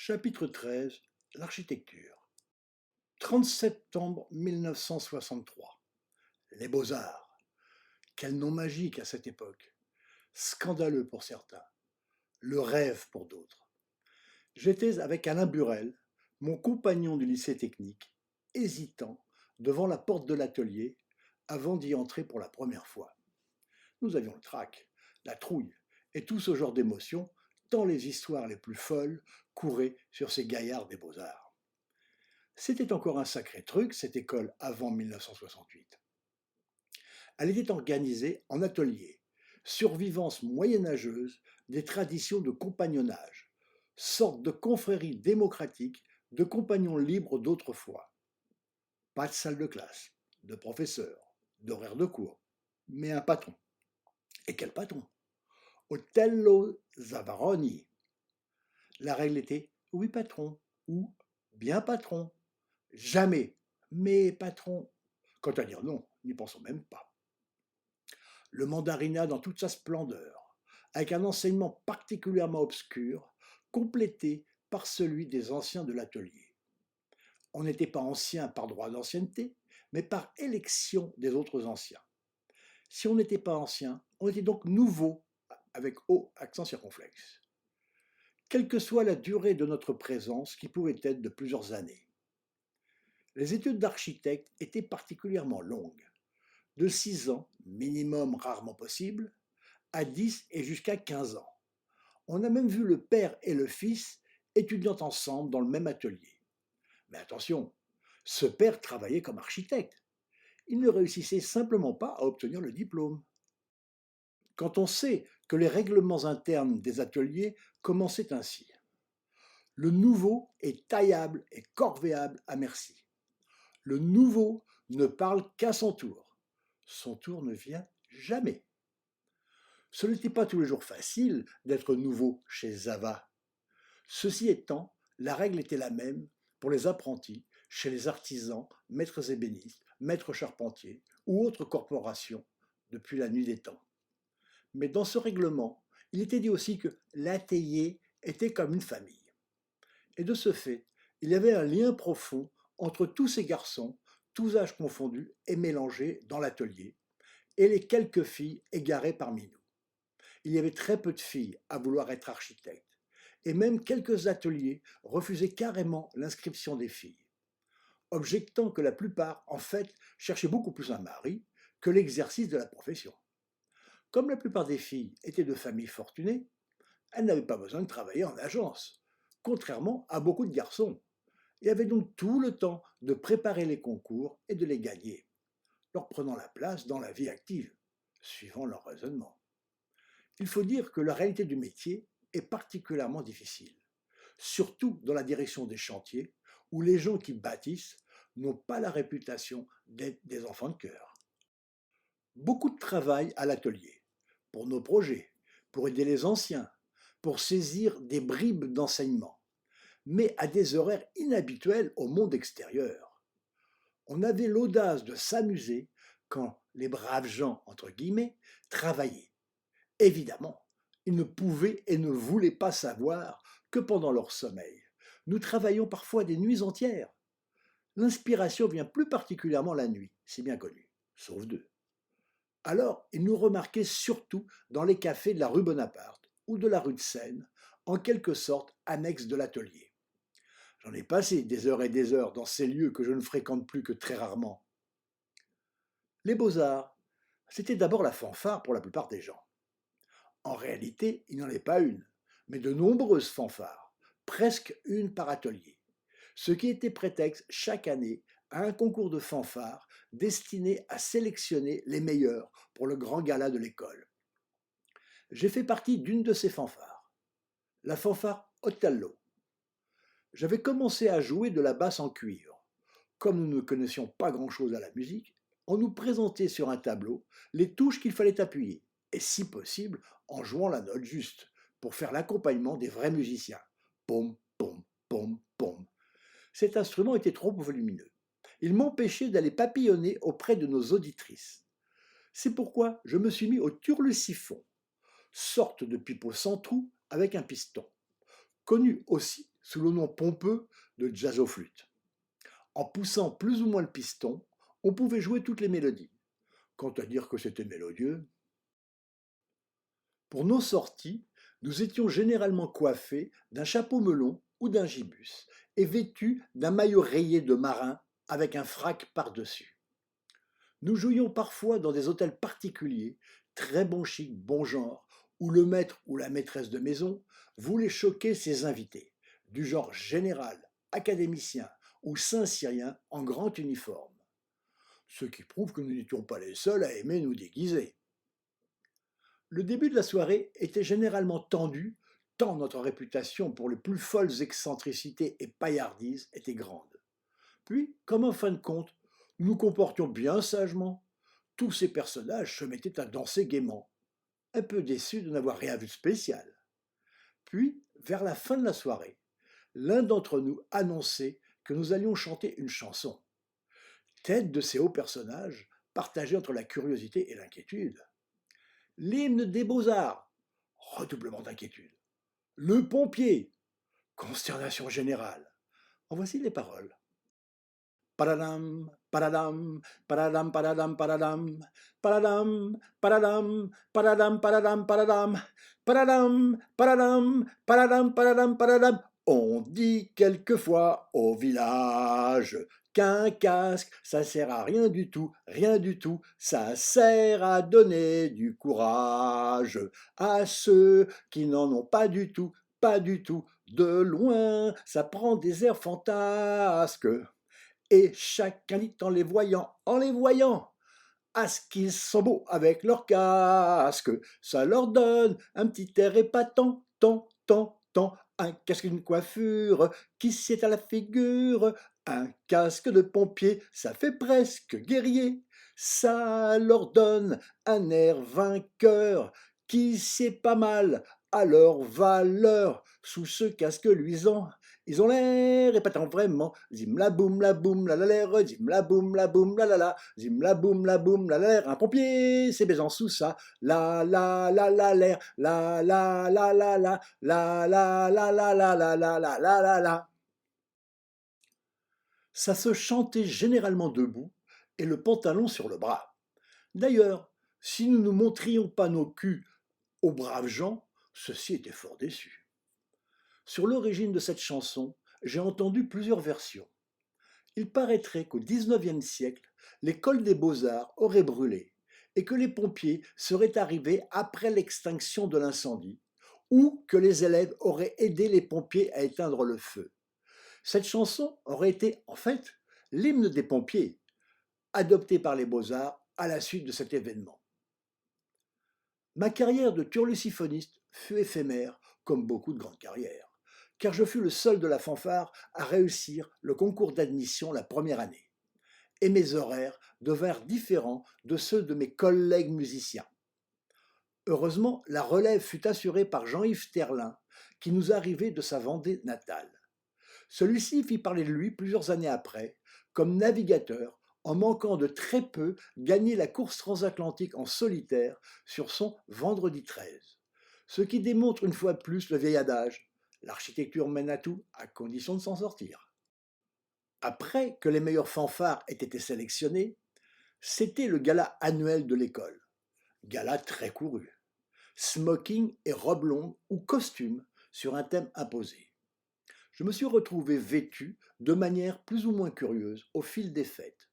Chapitre 13. L'architecture. 30 septembre 1963. Les Beaux-Arts. Quel nom magique à cette époque. Scandaleux pour certains. Le rêve pour d'autres. J'étais avec Alain Burel, mon compagnon du lycée technique, hésitant devant la porte de l'atelier avant d'y entrer pour la première fois. Nous avions le trac, la trouille et tout ce genre d'émotions, tant les histoires les plus folles couraient sur ces gaillards des Beaux-Arts. C'était encore un sacré truc, cette école avant 1968. Elle était organisée en ateliers, survivance moyenâgeuse des traditions de compagnonnage, sorte de confrérie démocratique de compagnons libres d'autrefois. Pas de salle de classe, de professeurs, d'horaires de cours, mais un patron. Et quel patron? Otello Zavaroni. La règle était oui patron ou bien patron. Jamais mais patron. Quant à dire non, n'y pensons même pas. Le mandarinat dans toute sa splendeur, avec un enseignement particulièrement obscur, complété par celui des anciens de l'atelier. On n'était pas ancien par droit d'ancienneté, mais par élection des autres anciens. Si on n'était pas ancien, on était donc nouveau, avec haut accent circonflexe. Quelle que soit la durée de notre présence, qui pouvait être de plusieurs années. Les études d'architecte étaient particulièrement longues, de 6 ans, minimum rarement possible, à 10 et jusqu'à 15 ans. On a même vu le père et le fils étudiant ensemble dans le même atelier. Mais attention, ce père travaillait comme architecte. Il ne réussissait simplement pas à obtenir le diplôme. Quand on sait que les règlements internes des ateliers commençaient ainsi. Le nouveau est taillable et corvéable à merci. Le nouveau ne parle qu'à son tour. Son tour ne vient jamais. Ce n'était pas tous les jours facile d'être nouveau chez Zava. Ceci étant, la règle était la même pour les apprentis, chez les artisans, maîtres ébénistes, maîtres charpentiers ou autres corporations depuis la nuit des temps. Mais dans ce règlement, il était dit aussi que l'atelier était comme une famille. Et de ce fait, il y avait un lien profond entre tous ces garçons, tous âges confondus et mélangés dans l'atelier, et les quelques filles égarées parmi nous. Il y avait très peu de filles à vouloir être architectes, et même quelques ateliers refusaient carrément l'inscription des filles, objectant que la plupart, en fait, cherchaient beaucoup plus un mari que l'exercice de la profession. Comme la plupart des filles étaient de familles fortunées, elles n'avaient pas besoin de travailler en agence, contrairement à beaucoup de garçons, et avaient donc tout le temps de préparer les concours et de les gagner, leur prenant la place dans la vie active, suivant leur raisonnement. Il faut dire que la réalité du métier est particulièrement difficile, surtout dans la direction des chantiers, où les gens qui bâtissent n'ont pas la réputation d'être des enfants de cœur. Beaucoup de travail à l'atelier, pour nos projets, pour aider les anciens, pour saisir des bribes d'enseignement, mais à des horaires inhabituels au monde extérieur. On avait l'audace de s'amuser quand les braves gens, entre guillemets, travaillaient. Évidemment, ils ne pouvaient et ne voulaient pas savoir que pendant leur sommeil, nous travaillions parfois des nuits entières. L'inspiration vient plus particulièrement la nuit, c'est bien connu, sauf deux. Alors, ils nous remarquaient surtout dans les cafés de la rue Bonaparte ou de la rue de Seine, en quelque sorte annexes de l'atelier. J'en ai passé des heures et des heures dans ces lieux que je ne fréquente plus que très rarement. Les beaux-arts, c'était d'abord la fanfare pour la plupart des gens. En réalité, il n'y en avait pas une, mais de nombreuses fanfares, presque une par atelier, ce qui était prétexte chaque année à un concours de fanfares destiné à sélectionner les meilleurs pour le grand gala de l'école. J'ai fait partie d'une de ces fanfares, la fanfare Otello. J'avais commencé à jouer de la basse en cuivre. Comme nous ne connaissions pas grand-chose à la musique, on nous présentait sur un tableau les touches qu'il fallait appuyer, et si possible en jouant la note juste, pour faire l'accompagnement des vrais musiciens. Pom, pom, pom, pom. Cet instrument était trop volumineux. Il m'empêchait d'aller papillonner auprès de nos auditrices. C'est pourquoi je me suis mis au turle-siphon, sorte de pipeau sans trou avec un piston, connu aussi sous le nom pompeux de jazzoflûte. En poussant plus ou moins le piston, on pouvait jouer toutes les mélodies. Quant à dire que c'était mélodieux. Pour nos sorties, nous étions généralement coiffés d'un chapeau melon ou d'un gibus et vêtus d'un maillot rayé de marin avec un frac par-dessus. Nous jouions parfois dans des hôtels particuliers, très bon chic, bon genre, où le maître ou la maîtresse de maison voulait choquer ses invités, du genre général, académicien ou saint-cyrien en grand uniforme. Ce qui prouve que nous n'étions pas les seuls à aimer nous déguiser. Le début de la soirée était généralement tendu, tant notre réputation pour les plus folles excentricités et paillardises était grande. Puis, comme en fin de compte, nous nous comportions bien sagement, tous ces personnages se mettaient à danser gaiement, un peu déçus de n'avoir rien vu de spécial. Puis, vers la fin de la soirée, l'un d'entre nous annonçait que nous allions chanter une chanson. Tête de ces hauts personnages, partagés entre la curiosité et l'inquiétude. L'hymne des beaux-arts, redoublement d'inquiétude. Le pompier, consternation générale. En voici les paroles. Paradam, paradam, paradam, paradam, paradam, paradam, paradam, paradam, paradam, paradam, paradam, paradam, paradam, paradam, paradam. On dit quelquefois au village qu'un casque, ça sert à rien du tout, rien du tout, ça sert à donner du courage à ceux qui n'en ont pas du tout, pas du tout. De loin, ça prend des airs fantasques. Et chacun dit en les voyant, à ce qu'ils sont beaux avec leur casque, ça leur donne un petit air épatant, tant, un casque, une coiffure qui sied à la figure, un casque de pompier, ça fait presque guerrier, ça leur donne un air vainqueur qui sied pas mal à leur valeur sous ce casque luisant. Ils ont l'air épatant vraiment. Zim la boum la la l'air, zim la boum la la, zim la boum la l'air. Un pompier, c'est baisant sous ça. La l'air, la la la la la la la la la la la la la la la la. Ça se chantait généralement debout et le pantalon sur le bras. D'ailleurs, si nous ne montrions pas nos culs aux braves gens, ceux-ci étaient fort déçus. Sur l'origine de cette chanson, j'ai entendu plusieurs versions. Il paraîtrait qu'au XIXe siècle, l'école des beaux-arts aurait brûlé et que les pompiers seraient arrivés après l'extinction de l'incendie, ou que les élèves auraient aidé les pompiers à éteindre le feu. Cette chanson aurait été, en fait, l'hymne des pompiers, adopté par les beaux-arts à la suite de cet événement. Ma carrière de turlusiphoniste fut éphémère, comme beaucoup de grandes carrières, car je fus le seul de la fanfare à réussir le concours d'admission la première année. Et mes horaires devinrent différents de ceux de mes collègues musiciens. Heureusement, la relève fut assurée par Jean-Yves Terlin, qui nous arrivait de sa Vendée natale. Celui-ci fit parler de lui plusieurs années après, comme navigateur, en manquant de très peu gagner la course transatlantique en solitaire sur son Vendredi 13. Ce qui démontre une fois de plus le vieil adage, l'architecture mène à tout à condition de s'en sortir. Après que les meilleurs fanfares aient été sélectionnés, c'était le gala annuel de l'école. Gala très couru. Smoking et robe longue ou costume sur un thème imposé. Je me suis retrouvé vêtu de manière plus ou moins curieuse au fil des fêtes.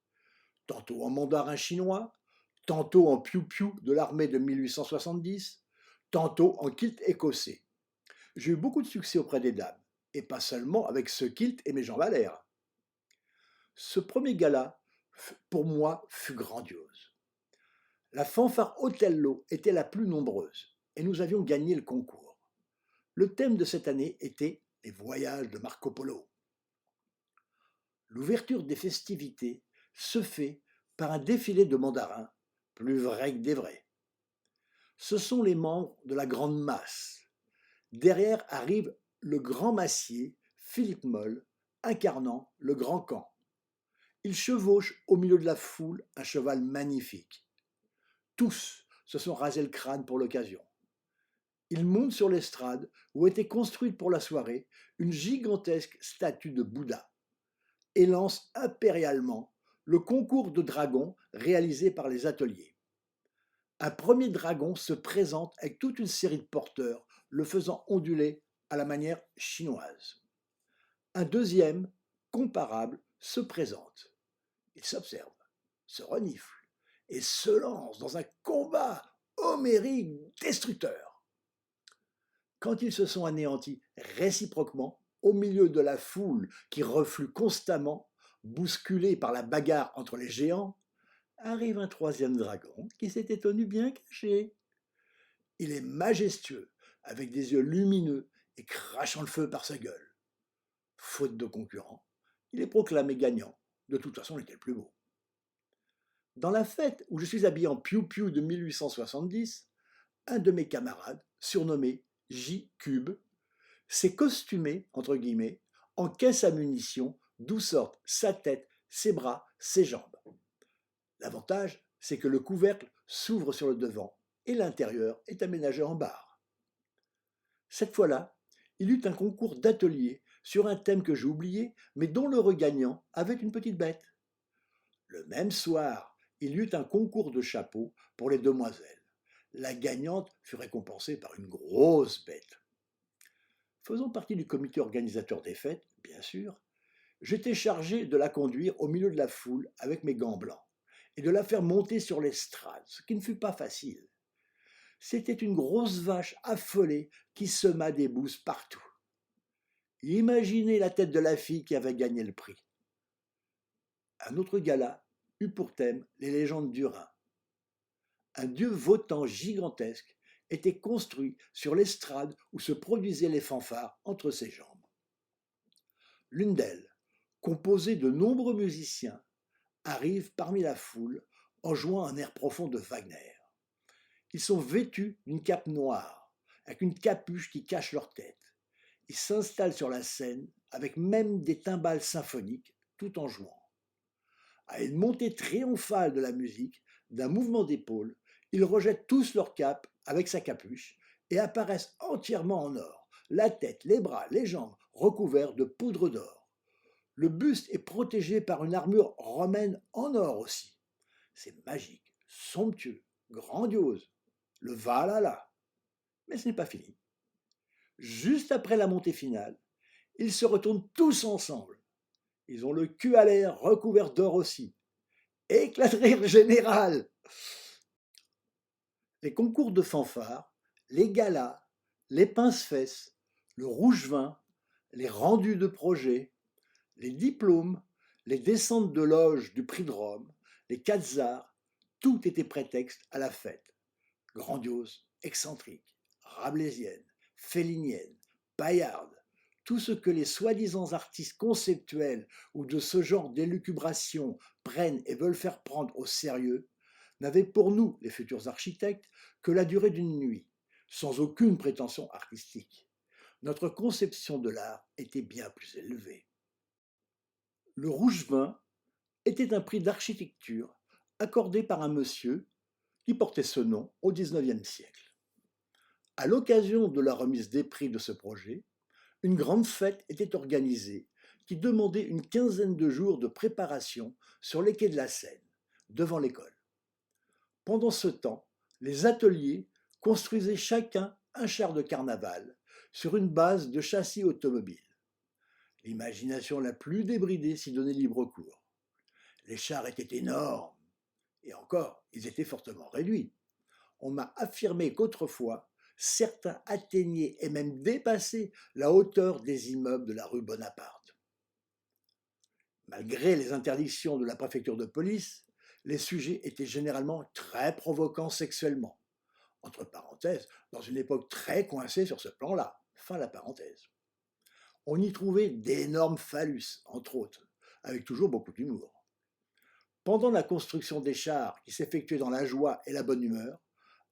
Tantôt en mandarin chinois, tantôt en piou-piou de l'armée de 1870, tantôt en kilt écossais. J'ai eu beaucoup de succès auprès des dames, et pas seulement avec ce kilt et mes jambes à l'air. Ce premier gala, pour moi, fut grandiose. La fanfare Othello était la plus nombreuse, et nous avions gagné le concours. Le thème de cette année était les voyages de Marco Polo. L'ouverture des festivités se fait par un défilé de mandarins, plus vrai que des vrais. Ce sont les membres de la Grande Masse. Derrière arrive le grand massier, Philippe Moll, incarnant le grand camp. Il chevauche au milieu de la foule un cheval magnifique. Tous se sont rasés le crâne pour l'occasion. Il monte sur l'estrade où était construite pour la soirée une gigantesque statue de Bouddha et lance impérialement le concours de dragons réalisé par les ateliers. Un premier dragon se présente avec toute une série de porteurs, le faisant onduler à la manière chinoise. Un deuxième, comparable, se présente. Il s'observe, se renifle et se lance dans un combat homérique destructeur. Quand ils se sont anéantis réciproquement, au milieu de la foule qui reflue constamment, bousculée par la bagarre entre les géants, arrive un troisième dragon qui s'était tenu bien caché. Il est majestueux, avec des yeux lumineux et crachant le feu par sa gueule. Faute de concurrent, il est proclamé gagnant. De toute façon, il était le plus beau. Dans la fête où je suis habillé en piou-piou de 1870, un de mes camarades, surnommé J-Cube, s'est costumé, entre guillemets, en caisse à munitions d'où sortent sa tête, ses bras, ses jambes. L'avantage, c'est que le couvercle s'ouvre sur le devant et l'intérieur est aménagé en barre. Cette fois-là, il eut un concours d'atelier sur un thème que j'ai oublié, mais dont le regagnant avait une petite bête. Le même soir, il y eut un concours de chapeaux pour les demoiselles. La gagnante fut récompensée par une grosse bête. Faisant partie du comité organisateur des fêtes, bien sûr, j'étais chargé de la conduire au milieu de la foule avec mes gants blancs et de la faire monter sur l'estrade, ce qui ne fut pas facile. C'était une grosse vache affolée qui sema des bouses partout. Imaginez la tête de la fille qui avait gagné le prix. Un autre gala eut pour thème les légendes du Rhin. Un dieu votant gigantesque était construit sur l'estrade où se produisaient les fanfares entre ses jambes. L'une d'elles, composée de nombreux musiciens, arrive parmi la foule en jouant un air profond de Wagner. Ils sont vêtus d'une cape noire, avec une capuche qui cache leur tête. Ils s'installent sur la scène avec même des timbales symphoniques tout en jouant. À une montée triomphale de la musique, d'un mouvement d'épaule, ils rejettent tous leur cape avec sa capuche et apparaissent entièrement en or, la tête, les bras, les jambes recouverts de poudre d'or. Le buste est protégé par une armure romaine en or aussi. C'est magique, somptueux, grandiose. Le Valhalla. Mais ce n'est pas fini. Juste après la montée finale, ils se retournent tous ensemble. Ils ont le cul à l'air recouvert d'or aussi. Éclat de rire général. Les concours de fanfare, les galas, les pince-fesses, le rouge-vin, les rendus de projets, les diplômes, les descentes de loge du prix de Rome, les quatzars, tout était prétexte à la fête. Grandiose, excentrique, rabelaisienne, fellinienne, paillarde, tout ce que les soi-disant artistes conceptuels ou de ce genre d'élucubration prennent et veulent faire prendre au sérieux, n'avait pour nous, les futurs architectes, que la durée d'une nuit, sans aucune prétention artistique. Notre conception de l'art était bien plus élevée. Le rouge-vin était un prix d'architecture accordé par un monsieur qui portait ce nom au XIXe siècle. À l'occasion de la remise des prix de ce projet, une grande fête était organisée qui demandait une quinzaine de jours de préparation sur les quais de la Seine, devant l'école. Pendant ce temps, les ateliers construisaient chacun un char de carnaval sur une base de châssis automobile. L'imagination la plus débridée s'y donnait libre cours. Les chars étaient énormes, et encore, ils étaient fortement réduits. On m'a affirmé qu'autrefois, certains atteignaient et même dépassaient la hauteur des immeubles de la rue Bonaparte. Malgré les interdictions de la préfecture de police, les sujets étaient généralement très provocants sexuellement. Entre parenthèses, dans une époque très coincée sur ce plan-là. Fin la parenthèse. On y trouvait d'énormes phallus, entre autres, avec toujours beaucoup d'humour. Pendant la construction des chars qui s'effectuait dans la joie et la bonne humeur,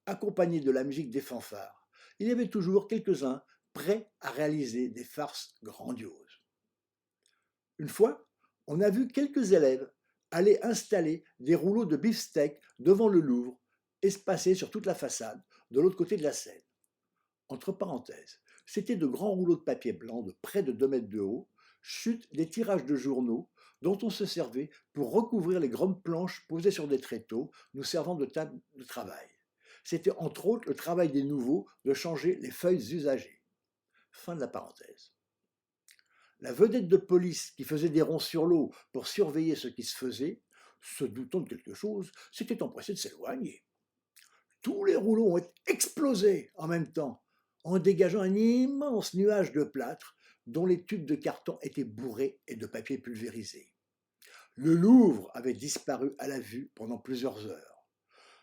accompagnés de la musique des fanfares, il y avait toujours quelques-uns prêts à réaliser des farces grandioses. Une fois, on a vu quelques élèves aller installer des rouleaux de beefsteak devant le Louvre, espacés sur toute la façade, de l'autre côté de la Seine. Entre parenthèses, c'était de grands rouleaux de papier blanc de près de 2 mètres de haut, chute des tirages de journaux dont on se servait pour recouvrir les grandes planches posées sur des tréteaux nous servant de table de travail. C'était entre autres le travail des nouveaux de changer les feuilles usagées. Fin de la parenthèse. La vedette de police qui faisait des ronds sur l'eau pour surveiller ce qui se faisait, se doutant de quelque chose, s'était empressée de s'éloigner. Tous les rouleaux ont explosé en même temps, en dégageant un immense nuage de plâtre dont les tubes de carton étaient bourrés et de papier pulvérisé. Le Louvre avait disparu à la vue pendant plusieurs heures.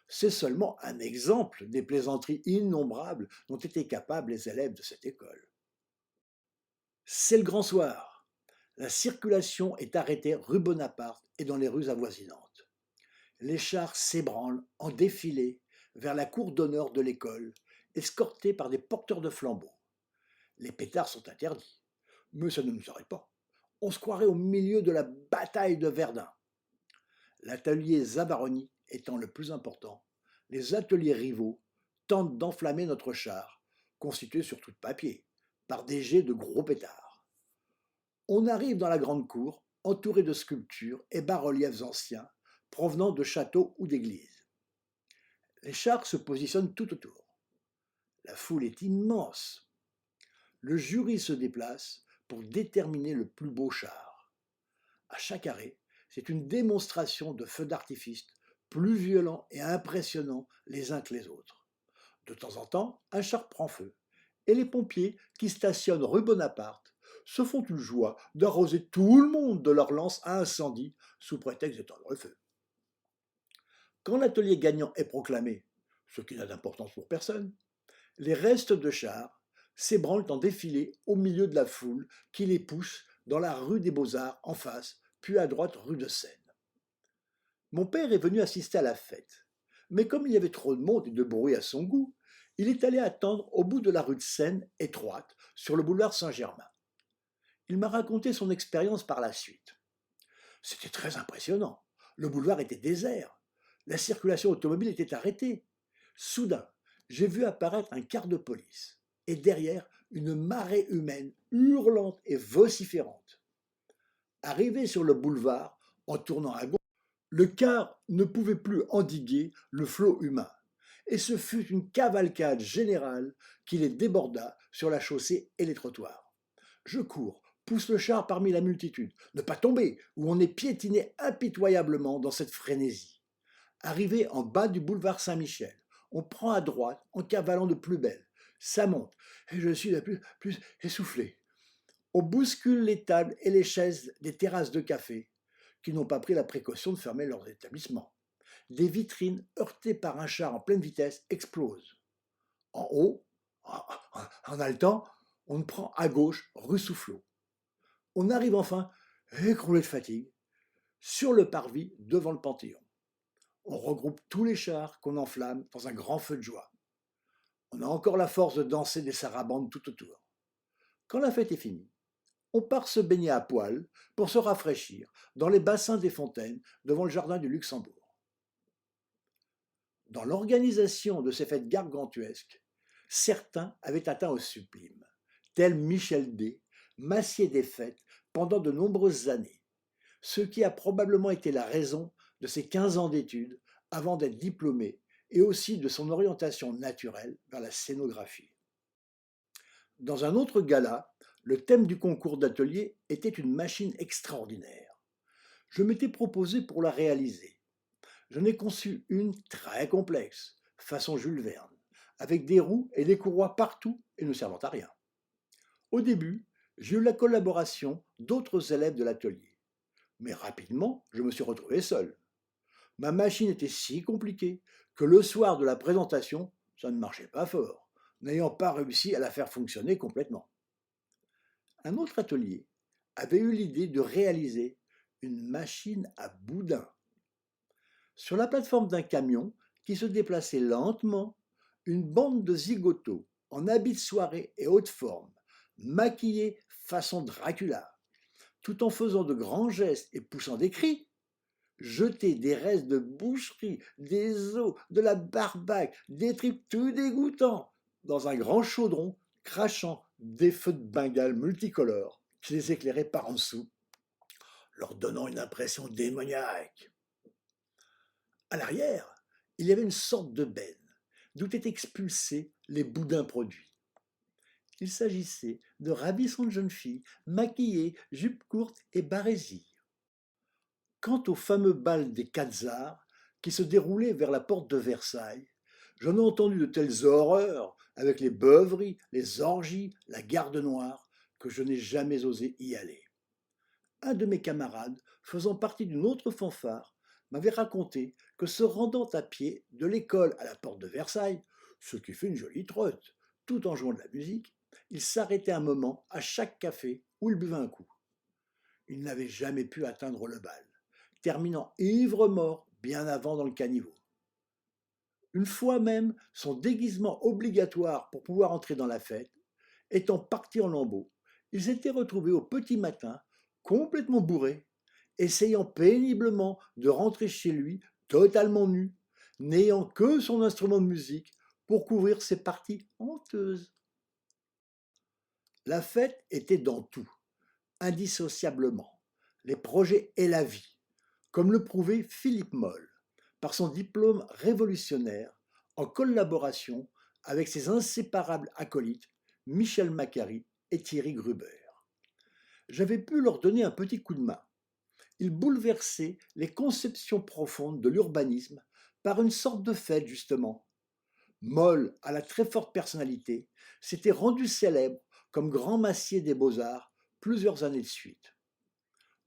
C'est seulement un exemple des plaisanteries innombrables dont étaient capables les élèves de cette école. C'est le grand soir. La circulation est arrêtée rue Bonaparte et dans les rues avoisinantes. Les chars s'ébranlent en défilé vers la cour d'honneur de l'école, escortés par des porteurs de flambeaux. Les pétards sont interdits, mais ça ne nous arrête pas. On se croirait au milieu de la bataille de Verdun. L'atelier Zabaroni étant le plus important, les ateliers rivaux tentent d'enflammer notre char, constitué surtout de papier, par des jets de gros pétards. On arrive dans la grande cour, entouré de sculptures et bas-reliefs anciens, provenant de châteaux ou d'églises. Les chars se positionnent tout autour. La foule est immense. Le jury se déplace pour déterminer le plus beau char. À chaque arrêt, c'est une démonstration de feux d'artifice plus violents et impressionnants les uns que les autres. De temps en temps, un char prend feu, et les pompiers qui stationnent rue Bonaparte se font une joie d'arroser tout le monde de leurs lances à incendie sous prétexte d'éteindre le feu. Quand l'atelier gagnant est proclamé, ce qui n'a d'importance pour personne, les restes de chars s'ébranlent en défilé au milieu de la foule qui les pousse dans la rue des Beaux-Arts en face, puis à droite rue de Seine. Mon père est venu assister à la fête, mais comme il y avait trop de monde et de bruit à son goût, il est allé attendre au bout de la rue de Seine, étroite, sur le boulevard Saint-Germain. Il m'a raconté son expérience par la suite. C'était très impressionnant. Le boulevard était désert. La circulation automobile était arrêtée. Soudain, j'ai vu apparaître un quart de police et derrière une marée humaine hurlante et vociférante. Arrivé sur le boulevard, en tournant à gauche, le car ne pouvait plus endiguer le flot humain et ce fut une cavalcade générale qui les déborda sur la chaussée et les trottoirs. Je cours, pousse le char parmi la multitude, ne pas tomber, où on est piétiné impitoyablement dans cette frénésie. Arrivé en bas du boulevard Saint-Michel, on prend à droite en cavalant de plus belle. Ça monte, et je suis la plus essoufflé. On bouscule les tables et les chaises des terrasses de café, qui n'ont pas pris la précaution de fermer leurs établissements. Des vitrines heurtées par un char en pleine vitesse explosent. En haut, en haletant, on prend à gauche rue Soufflot. On arrive enfin, écroulé de fatigue, sur le parvis devant le Panthéon. On regroupe tous les chars qu'on enflamme dans un grand feu de joie. On a encore la force de danser des sarabandes tout autour. Quand la fête est finie, on part se baigner à poil pour se rafraîchir dans les bassins des fontaines devant le jardin du Luxembourg. Dans l'organisation de ces fêtes gargantuesques, certains avaient atteint au sublime, tel Michel D., massier des fêtes pendant de nombreuses années, ce qui a probablement été la raison de ses 15 ans d'études avant d'être diplômé et aussi de son orientation naturelle vers la scénographie. Dans un autre gala, le thème du concours d'atelier était une machine extraordinaire. Je m'étais proposé pour la réaliser. Je n'ai conçu une très complexe, façon Jules Verne, avec des roues et des courroies partout et ne servant à rien. Au début, j'ai eu la collaboration d'autres élèves de l'atelier. Mais rapidement, je me suis retrouvé seul. Ma machine était si compliquée que le soir de la présentation, ça ne marchait pas fort, n'ayant pas réussi à la faire fonctionner complètement. Un autre atelier avait eu l'idée de réaliser une machine à boudin. Sur la plateforme d'un camion qui se déplaçait lentement, une bande de zigotos en habits de soirée et haute forme, maquillés façon Dracula, tout en faisant de grands gestes et poussant des cris, jetaient des restes de boucherie, des os, de la barbaque, des tripes tout dégoûtants, dans un grand chaudron crachant des feux de Bengale multicolores qui les éclairaient par en dessous, leur donnant une impression démoniaque. À l'arrière, il y avait une sorte de benne d'où étaient expulsés les boudins produits. Il s'agissait de ravissantes jeunes filles maquillées, jupes courtes et barésies. Quant au fameux bal des Quatzars, qui se déroulait vers la porte de Versailles, j'en ai entendu de telles horreurs, avec les beuveries, les orgies, la garde noire, que je n'ai jamais osé y aller. Un de mes camarades, faisant partie d'une autre fanfare, m'avait raconté que se rendant à pied de l'école à la porte de Versailles, ce qui fait une jolie trotte, tout en jouant de la musique, il s'arrêtait un moment à chaque café où il buvait un coup. Il n'avait jamais pu atteindre le bal, terminant ivre-mort bien avant dans le caniveau. Une fois même, son déguisement obligatoire pour pouvoir entrer dans la fête, étant parti en lambeaux, il s'était retrouvé au petit matin, complètement bourré, essayant péniblement de rentrer chez lui totalement nu, n'ayant que son instrument de musique pour couvrir ses parties honteuses. La fête était dans tout, indissociablement, les projets et la vie, comme le prouvait Philippe Moll par son diplôme révolutionnaire en collaboration avec ses inséparables acolytes Michel Macary et Thierry Gruber. J'avais pu leur donner un petit coup de main. Ils bouleversaient les conceptions profondes de l'urbanisme par une sorte de fête, justement. Moll, à la très forte personnalité, s'était rendu célèbre comme grand massier des beaux-arts plusieurs années de suite.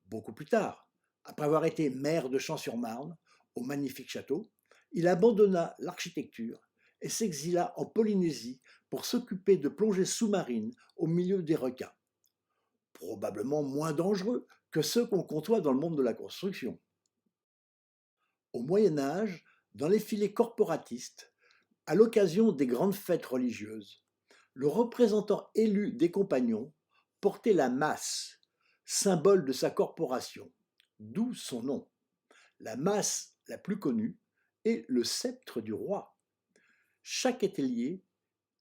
Beaucoup plus tard, après avoir été maire de Champs-sur-Marne, au magnifique château, il abandonna l'architecture et s'exila en Polynésie pour s'occuper de plongées sous-marines au milieu des requins. Probablement moins dangereux que ceux qu'on côtoie dans le monde de la construction. Au Moyen Âge, dans les filets corporatistes, à l'occasion des grandes fêtes religieuses, le représentant élu des compagnons portait la masse, symbole de sa corporation, d'où son nom. La masse la plus connue est le sceptre du roi. Chaque ételier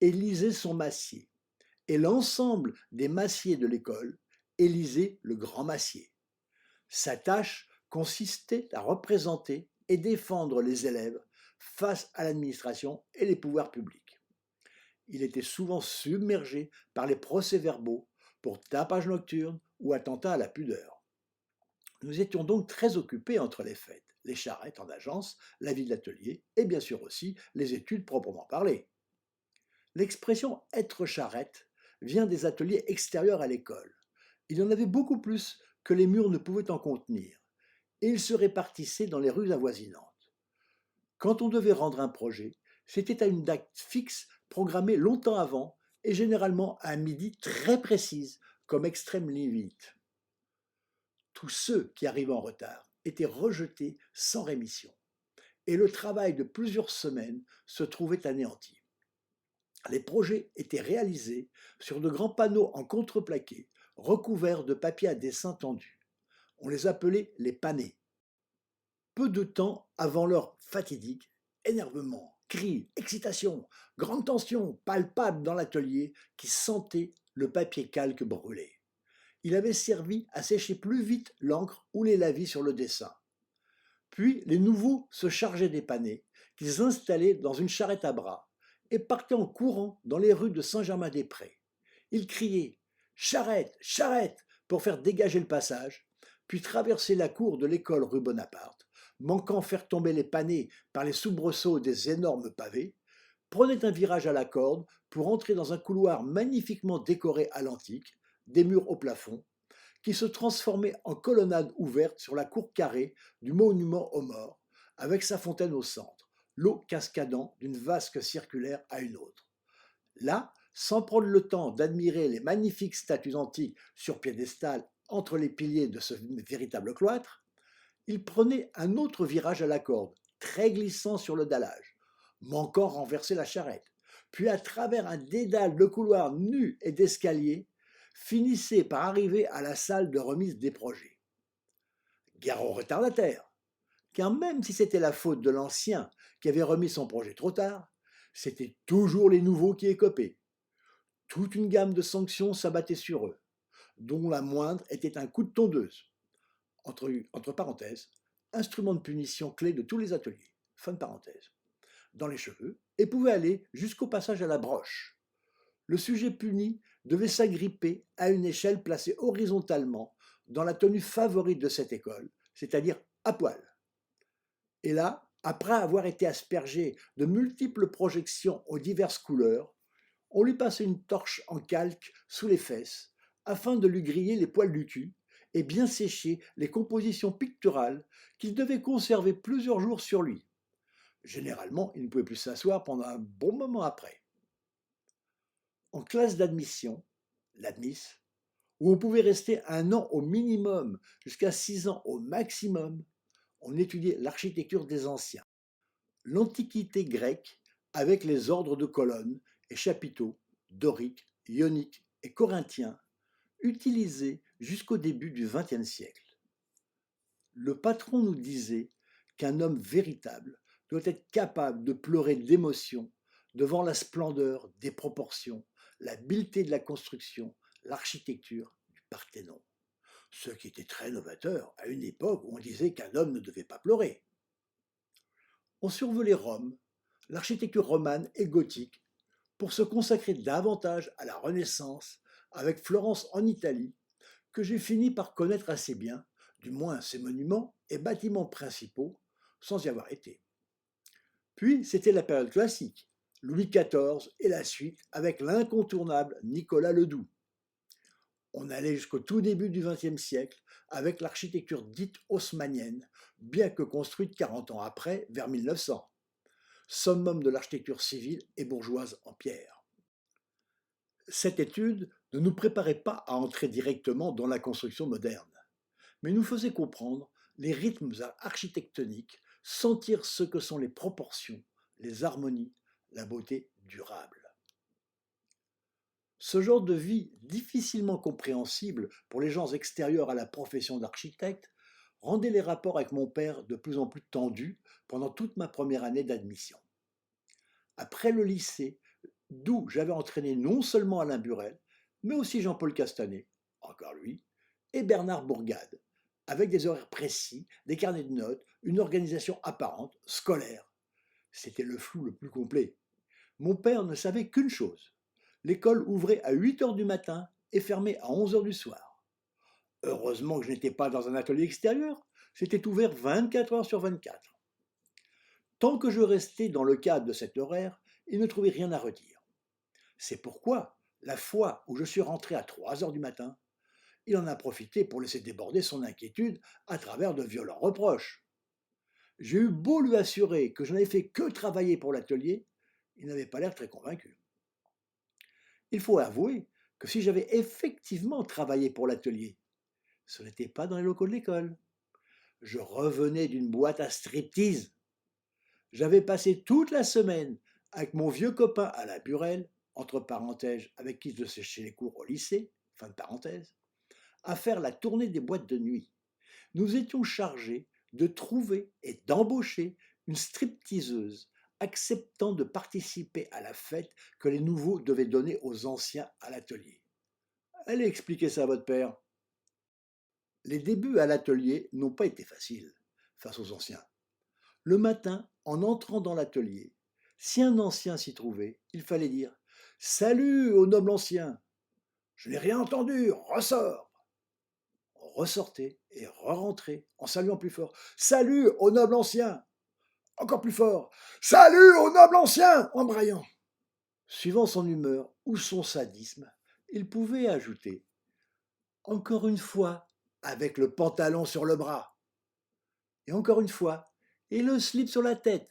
élisait son massier, et l'ensemble des massiers de l'école élisait le grand massier. Sa tâche consistait à représenter et défendre les élèves face à l'administration et les pouvoirs publics. Il était souvent submergé par les procès-verbaux pour tapage nocturne ou attentat à la pudeur. Nous étions donc très occupés entre les fêtes, les charrettes en agence, la vie de l'atelier et bien sûr aussi les études proprement parlées. L'expression être charrette vient des ateliers extérieurs à l'école. Il y en avait beaucoup plus que les murs ne pouvaient en contenir, et ils se répartissaient dans les rues avoisinantes. Quand on devait rendre un projet, c'était à une date fixe programmée longtemps avant et généralement à midi très précise comme extrême limite. Tous ceux qui arrivaient en retard étaient rejetés sans rémission et le travail de plusieurs semaines se trouvait anéanti. Les projets étaient réalisés sur de grands panneaux en contreplaqué recouverts de papier à dessin tendu. On les appelait les panés. Peu de temps avant l'heure fatidique, énervement, cris, excitation, grande tension palpable dans l'atelier qui sentait le papier calque brûlé. Il avait servi à sécher plus vite l'encre ou les lavis sur le dessin. Puis les nouveaux se chargeaient des panés, qu'ils installaient dans une charrette à bras et partaient en courant dans les rues de Saint-Germain-des-Prés. Ils criaient « Charrette, charrette !» pour faire dégager le passage, puis traversaient la cour de l'école rue Bonaparte, manquant faire tomber les panés par les soubresauts des énormes pavés, prenaient un virage à la corde pour entrer dans un couloir magnifiquement décoré à l'antique, des murs au plafond, qui se transformait en colonnade ouverte sur la cour carrée du monument aux morts, avec sa fontaine au centre, l'eau cascadant d'une vasque circulaire à une autre. Là, sans prendre le temps d'admirer les magnifiques statues antiques sur piédestal entre les piliers de ce véritable cloître, il prenait un autre virage à la corde, très glissant sur le dallage, manquant renverser la charrette, puis à travers un dédale de couloirs nus et d'escaliers, finissait par arriver à la salle de remise des projets. Guerre aux retardataires, car même si c'était la faute de l'ancien qui avait remis son projet trop tard, C'était toujours les nouveaux qui écopaient. Toute une gamme de sanctions s'abattait sur eux, dont la moindre était un coup de tondeuse. Entre parenthèses, instrument de punition clé de tous les ateliers, fin de parenthèse, dans les cheveux, et pouvait aller jusqu'au passage à la broche. Le sujet puni devait s'agripper à une échelle placée horizontalement dans la tenue favorite de cette école, c'est-à-dire à poil. Et là, après avoir été aspergé de multiples projections aux diverses couleurs, on lui passait une torche en calque sous les fesses afin de lui griller les poils du cul et bien sécher les compositions picturales qu'il devait conserver plusieurs jours sur lui. Généralement, il ne pouvait plus s'asseoir pendant un bon moment après. En classe d'admission, l'admis, où on pouvait rester 1 an au minimum jusqu'à 6 ans au maximum, on étudiait l'architecture des anciens, l'antiquité grecque avec les ordres de colonnes et chapiteaux doriques, ioniques et corinthiens utilisés jusqu'au début du XXe siècle. Le patron nous disait qu'un homme véritable doit être capable de pleurer d'émotion devant la splendeur des proportions, la habileté de la construction, l'architecture du Parthénon. Ce qui était très novateur à une époque où on disait qu'un homme ne devait pas pleurer. On survolait Rome, l'architecture romane et gothique, pour se consacrer davantage à la Renaissance avec Florence en Italie, que j'ai fini par connaître assez bien, du moins ses monuments et bâtiments principaux, sans y avoir été. Puis c'était la période classique, Louis XIV et la suite avec l'incontournable Nicolas Ledoux. On allait jusqu'au tout début du XXe siècle avec l'architecture dite haussmannienne, bien que construite 40 ans après, vers 1900, summum de l'architecture civile et bourgeoise en pierre. Cette étude ne nous préparait pas à entrer directement dans la construction moderne, mais nous faisait comprendre les rythmes architectoniques, sentir ce que sont les proportions, les harmonies, la beauté durable. Ce genre de vie difficilement compréhensible pour les gens extérieurs à la profession d'architecte rendait les rapports avec mon père de plus en plus tendus pendant toute ma première année d'admission. Après le lycée, d'où j'avais entraîné non seulement Alain Burel, mais aussi Jean-Paul Castanet, encore lui, et Bernard Bourgade, avec des horaires précis, des carnets de notes, une organisation apparente, scolaire. C'était le flou le plus complet. Mon père ne savait qu'une chose. L'école ouvrait à 8 heures du matin et fermait à 11 heures du soir. Heureusement que je n'étais pas dans un atelier extérieur, c'était ouvert 24 heures sur 24. Tant que je restais dans le cadre de cet horaire, il ne trouvait rien à redire. C'est pourquoi, la fois où je suis rentré à 3 heures du matin, il en a profité pour laisser déborder son inquiétude à travers de violents reproches. J'ai eu beau lui assurer que je n'avais fait que travailler pour l'atelier, il n'avait pas l'air très convaincu. Il faut avouer que si j'avais effectivement travaillé pour l'atelier, ce n'était pas dans les locaux de l'école. Je revenais d'une boîte à striptease. J'avais passé toute la semaine avec mon vieux copain Alain Burel, entre parenthèses, avec qui je séchais les cours au lycée, fin de parenthèse, à faire la tournée des boîtes de nuit. Nous étions chargés de trouver et d'embaucher une stripteaseuse acceptant de participer à la fête que les nouveaux devaient donner aux anciens à l'atelier. Allez expliquer ça à votre père. Les débuts à l'atelier n'ont pas été faciles face aux anciens. Le matin, en entrant dans l'atelier, si un ancien s'y trouvait, il fallait dire « Salut au noble ancien !»« Je n'ai rien entendu, ressors !» On ressortait et re-rentrait en saluant plus fort « Salut au noble ancien !» Encore plus fort « Salut au noble ancien !» en braillant. Suivant son humeur ou son sadisme, il pouvait ajouter « Encore une fois, avec le pantalon sur le bras. » Et encore une fois, et le slip sur la tête.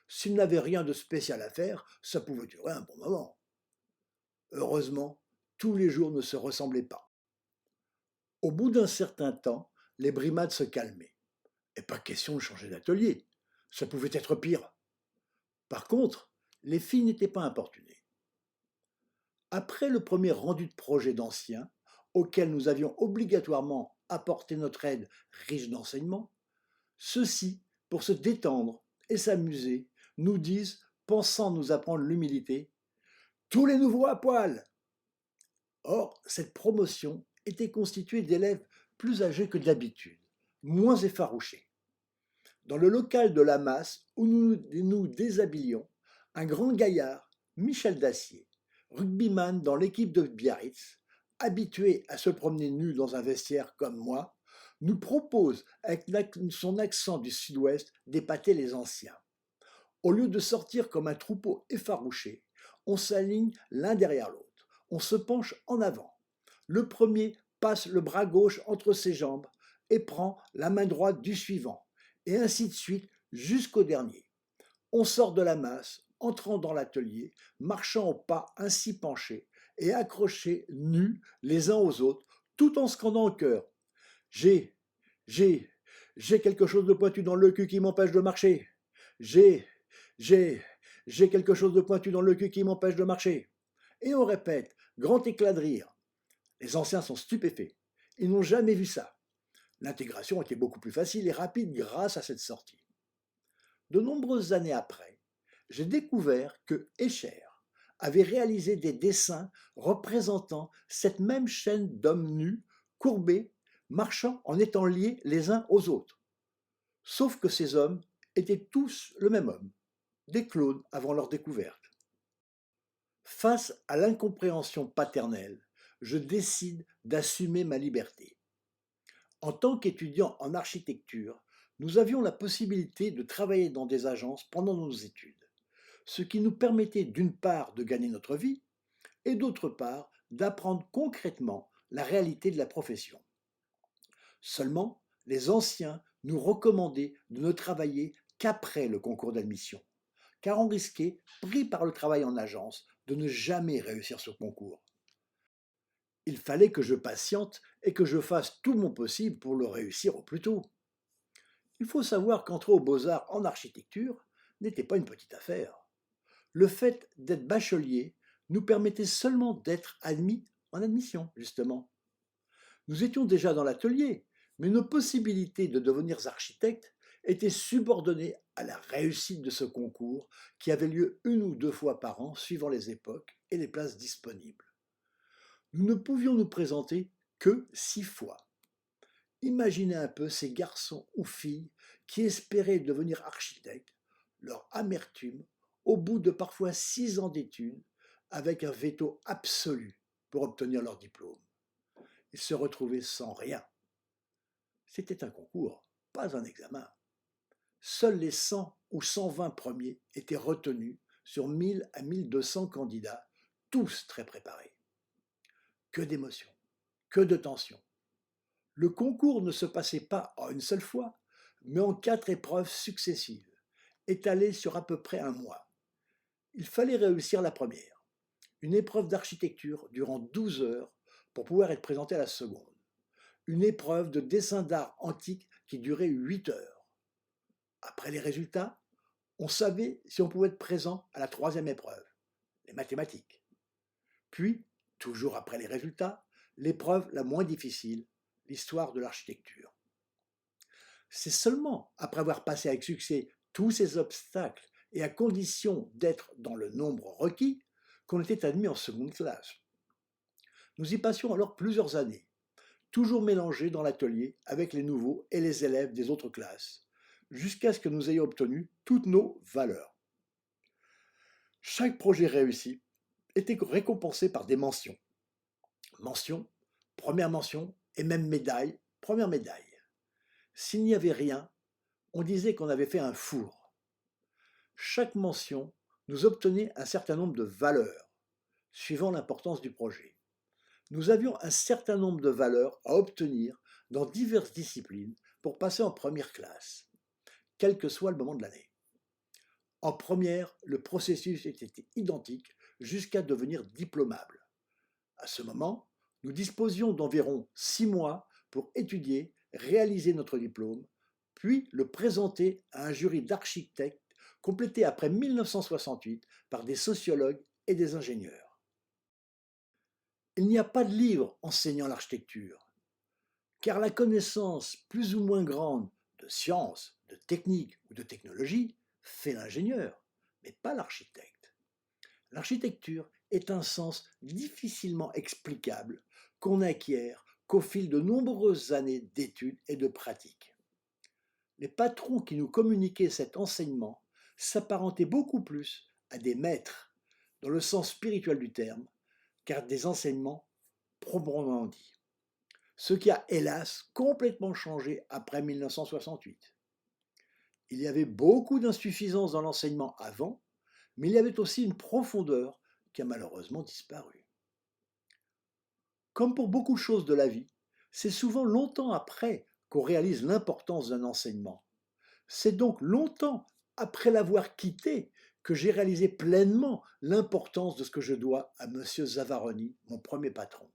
S'il n'avait rien de spécial à faire, ça pouvait durer un bon moment. Heureusement, tous les jours ne se ressemblaient pas. Au bout d'un certain temps, les brimades se calmaient. Et pas question de changer d'atelier. Ça pouvait être pire. Par contre, les filles n'étaient pas importunées. Après le premier rendu de projet d'anciens, auquel nous avions obligatoirement apporté notre aide riche d'enseignements, ceux-ci, pour se détendre et s'amuser, nous disent pensant nous apprendre l'humilité, tous les nouveaux à poil. Or, cette promotion était constituée d'élèves plus âgés que d'habitude, moins effarouchés. Dans le local de la masse où nous déshabillions, un grand gaillard, Michel Dacier, rugbyman dans l'équipe de Biarritz, habitué à se promener nu dans un vestiaire comme moi, nous propose, avec son accent du sud-ouest, d'épater les anciens. Au lieu de sortir comme un troupeau effarouché, on s'aligne l'un derrière l'autre. On se penche en avant. Le premier passe le bras gauche entre ses jambes et prend la main droite du suivant, et ainsi de suite jusqu'au dernier. On sort de la masse, entrant dans l'atelier, marchant au pas ainsi penchés et accrochés nus les uns aux autres, tout en scandant en chœur. J'ai, j'ai, j'ai quelque chose de pointu dans le cul qui m'empêche de marcher. J'ai, j'ai, j'ai quelque chose de pointu dans le cul qui m'empêche de marcher. Et on répète, grand éclat de rire. Les anciens sont stupéfaits. Ils n'ont jamais vu ça. L'intégration était beaucoup plus facile et rapide grâce à cette sortie. De nombreuses années après, j'ai découvert que Escher avait réalisé des dessins représentant cette même chaîne d'hommes nus, courbés, marchant en étant liés les uns aux autres. Sauf que ces hommes étaient tous le même homme, des clones avant leur découverte. Face à l'incompréhension paternelle, je décide d'assumer ma liberté. En tant qu'étudiant en architecture, nous avions la possibilité de travailler dans des agences pendant nos études, ce qui nous permettait d'une part de gagner notre vie et d'autre part d'apprendre concrètement la réalité de la profession. Seulement, les anciens nous recommandaient de ne travailler qu'après le concours d'admission, car on risquait, pris par le travail en agence, de ne jamais réussir ce concours. Il fallait que je patiente et que je fasse tout mon possible pour le réussir au plus tôt. Il faut savoir qu'entrer aux Beaux-Arts en architecture n'était pas une petite affaire. Le fait d'être bachelier nous permettait seulement d'être admis en admission, justement. Nous étions déjà dans l'atelier, mais nos possibilités de devenir architectes étaient subordonnées à la réussite de ce concours qui avait lieu 1 ou 2 fois par an suivant les époques et les places disponibles. Nous ne pouvions nous présenter que 6 fois. Imaginez un peu ces garçons ou filles qui espéraient devenir architectes, leur amertume au bout de parfois 6 ans d'études, avec un veto absolu pour obtenir leur diplôme. Ils se retrouvaient sans rien. C'était un concours, pas un examen. Seuls les 100 ou 120 premiers étaient retenus sur 1000 à 1200 candidats, tous très préparés. Que d'émotions, que de tensions. Le concours ne se passait pas en une seule fois, mais en 4 épreuves successives, étalées sur à peu près un mois. Il fallait réussir la première, une épreuve d'architecture durant 12 heures pour pouvoir être présenté à la seconde, une épreuve de dessin d'art antique qui durait 8 heures. Après les résultats, on savait si on pouvait être présent à la 3e épreuve, les mathématiques. Puis, toujours après les résultats, l'épreuve la moins difficile, l'histoire de l'architecture. C'est seulement après avoir passé avec succès tous ces obstacles et à condition d'être dans le nombre requis qu'on était admis en seconde classe. Nous y passions alors plusieurs années, toujours mélangés dans l'atelier avec les nouveaux et les élèves des autres classes, jusqu'à ce que nous ayons obtenu toutes nos valeurs. Chaque projet réussi était récompensé par des mentions. Mention, première mention et même médaille, première médaille. S'il n'y avait rien, on disait qu'on avait fait un four. Chaque mention nous obtenait un certain nombre de valeurs, suivant l'importance du projet. Nous avions un certain nombre de valeurs à obtenir dans diverses disciplines pour passer en première classe, quel que soit le moment de l'année. En première, le processus était identique jusqu'à devenir diplômable. À ce moment, nous disposions d'environ 6 mois pour étudier, réaliser notre diplôme, puis le présenter à un jury d'architectes complété après 1968 par des sociologues et des ingénieurs. Il n'y a pas de livre enseignant l'architecture, car la connaissance plus ou moins grande de sciences, de techniques ou de technologies fait l'ingénieur, mais pas l'architecte. L'architecture est un sens difficilement explicable qu'on acquiert qu'au fil de nombreuses années d'études et de pratiques. Les patrons qui nous communiquaient cet enseignement s'apparentaient beaucoup plus à des maîtres, dans le sens spirituel du terme, qu'à des enseignements proprement dits. Ce qui a hélas complètement changé après 1968. Il y avait beaucoup d'insuffisances dans l'enseignement avant, mais il y avait aussi une profondeur qui a malheureusement disparu. Comme pour beaucoup de choses de la vie, c'est souvent longtemps après qu'on réalise l'importance d'un enseignement. C'est donc longtemps après l'avoir quitté que j'ai réalisé pleinement l'importance de ce que je dois à M. Zavaroni, mon premier patron.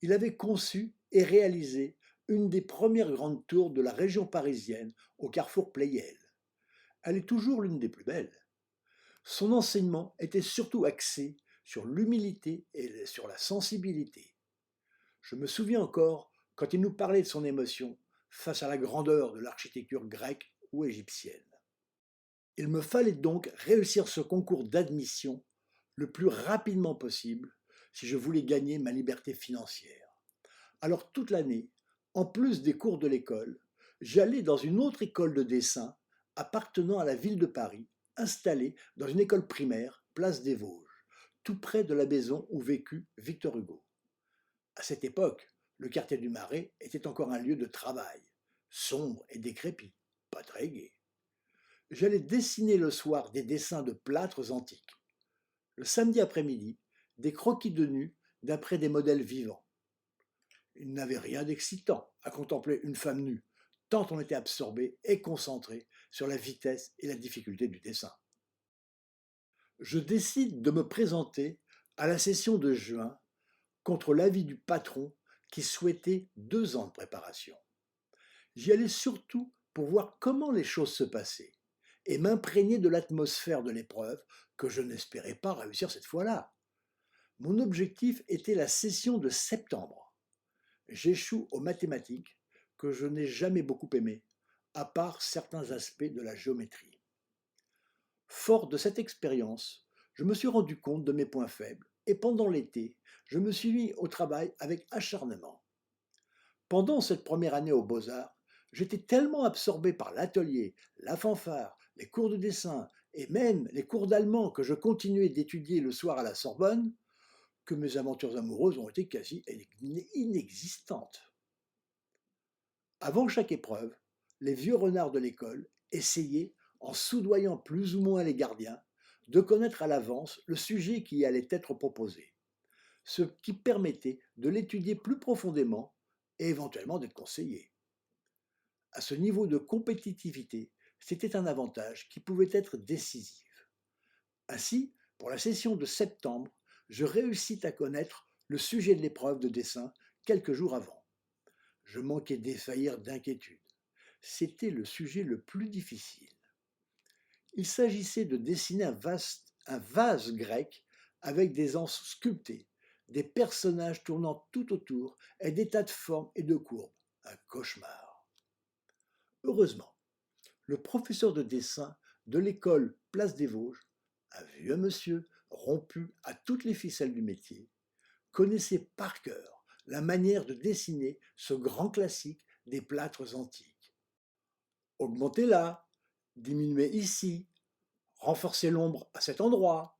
Il avait conçu et réalisé une des premières grandes tours de la région parisienne au carrefour Pleyel. Elle est toujours l'une des plus belles. Son enseignement était surtout axé sur l'humilité et sur la sensibilité. Je me souviens encore quand il nous parlait de son émotion face à la grandeur de l'architecture grecque ou égyptienne. Il me fallait donc réussir ce concours d'admission le plus rapidement possible si je voulais gagner ma liberté financière. Alors toute l'année, en plus des cours de l'école, j'allais dans une autre école de dessin appartenant à la ville de Paris, installée dans une école primaire, place des Vosges, tout près de la maison où vécut Victor Hugo. À cette époque, le quartier du Marais était encore un lieu de travail, sombre et décrépit, pas très gai. J'allais dessiner le soir des dessins de plâtres antiques. Le samedi après-midi, des croquis de nus d'après des modèles vivants. Il n'avait rien d'excitant à contempler une femme nue, tant on était absorbé et concentré sur la vitesse et la difficulté du dessin. Je décide de me présenter à la session de juin contre l'avis du patron qui souhaitait 2 ans de préparation. J'y allais surtout pour voir comment les choses se passaient et m'imprégner de l'atmosphère de l'épreuve que je n'espérais pas réussir cette fois-là. Mon objectif était la session de septembre. J'échoue aux mathématiques que je n'ai jamais beaucoup aimées, à part certains aspects de la géométrie. Fort de cette expérience, je me suis rendu compte de mes points faibles et pendant l'été, je me suis mis au travail avec acharnement. Pendant cette première année aux Beaux-Arts, j'étais tellement absorbé par l'atelier, la fanfare, les cours de dessin et même les cours d'allemand que je continuais d'étudier le soir à la Sorbonne que mes aventures amoureuses ont été quasi inexistantes. Avant chaque épreuve, les vieux renards de l'école essayaient, en soudoyant plus ou moins les gardiens, de connaître à l'avance le sujet qui allait être proposé, ce qui permettait de l'étudier plus profondément et éventuellement d'être conseillé. À ce niveau de compétitivité, c'était un avantage qui pouvait être décisif. Ainsi, pour la session de septembre, je réussis à connaître le sujet de l'épreuve de dessin quelques jours avant. Je manquais défaillir d'inquiétude. C'était le sujet le plus difficile. Il s'agissait de dessiner un vase grec avec des anses sculptées, des personnages tournant tout autour et des tas de formes et de courbes. Un cauchemar. Heureusement, le professeur de dessin de l'école Place des Vosges, un vieux monsieur rompu à toutes les ficelles du métier, connaissait par cœur la manière de dessiner ce grand classique des plâtres antiques. Augmentez là, diminuez ici, renforcez l'ombre à cet endroit,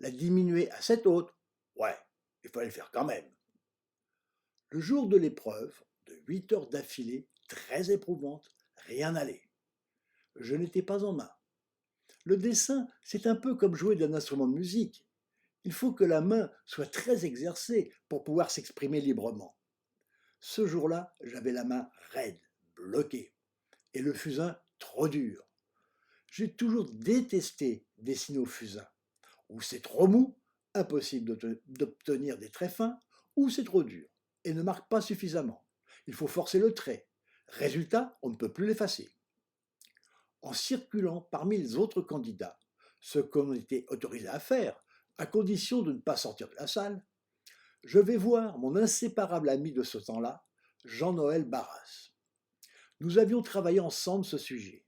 la diminuer à cet autre. Ouais, il fallait le faire quand même. Le jour de l'épreuve, de 8 heures d'affilée, très éprouvante, rien n'allait. Je n'étais pas en main. Le dessin, c'est un peu comme jouer d'un instrument de musique. Il faut que la main soit très exercée pour pouvoir s'exprimer librement. Ce jour-là, j'avais la main raide, bloquée, et le fusain trop dur. J'ai toujours détesté dessiner au fusain. Ou c'est trop mou, impossible d'obtenir des traits fins, ou c'est trop dur et ne marque pas suffisamment. Il faut forcer le trait. Résultat, on ne peut plus l'effacer. En circulant parmi les autres candidats, ce qu'on était autorisé à faire, à condition de ne pas sortir de la salle, je vais voir mon inséparable ami de ce temps-là, Jean-Noël Barras. Nous avions travaillé ensemble ce sujet,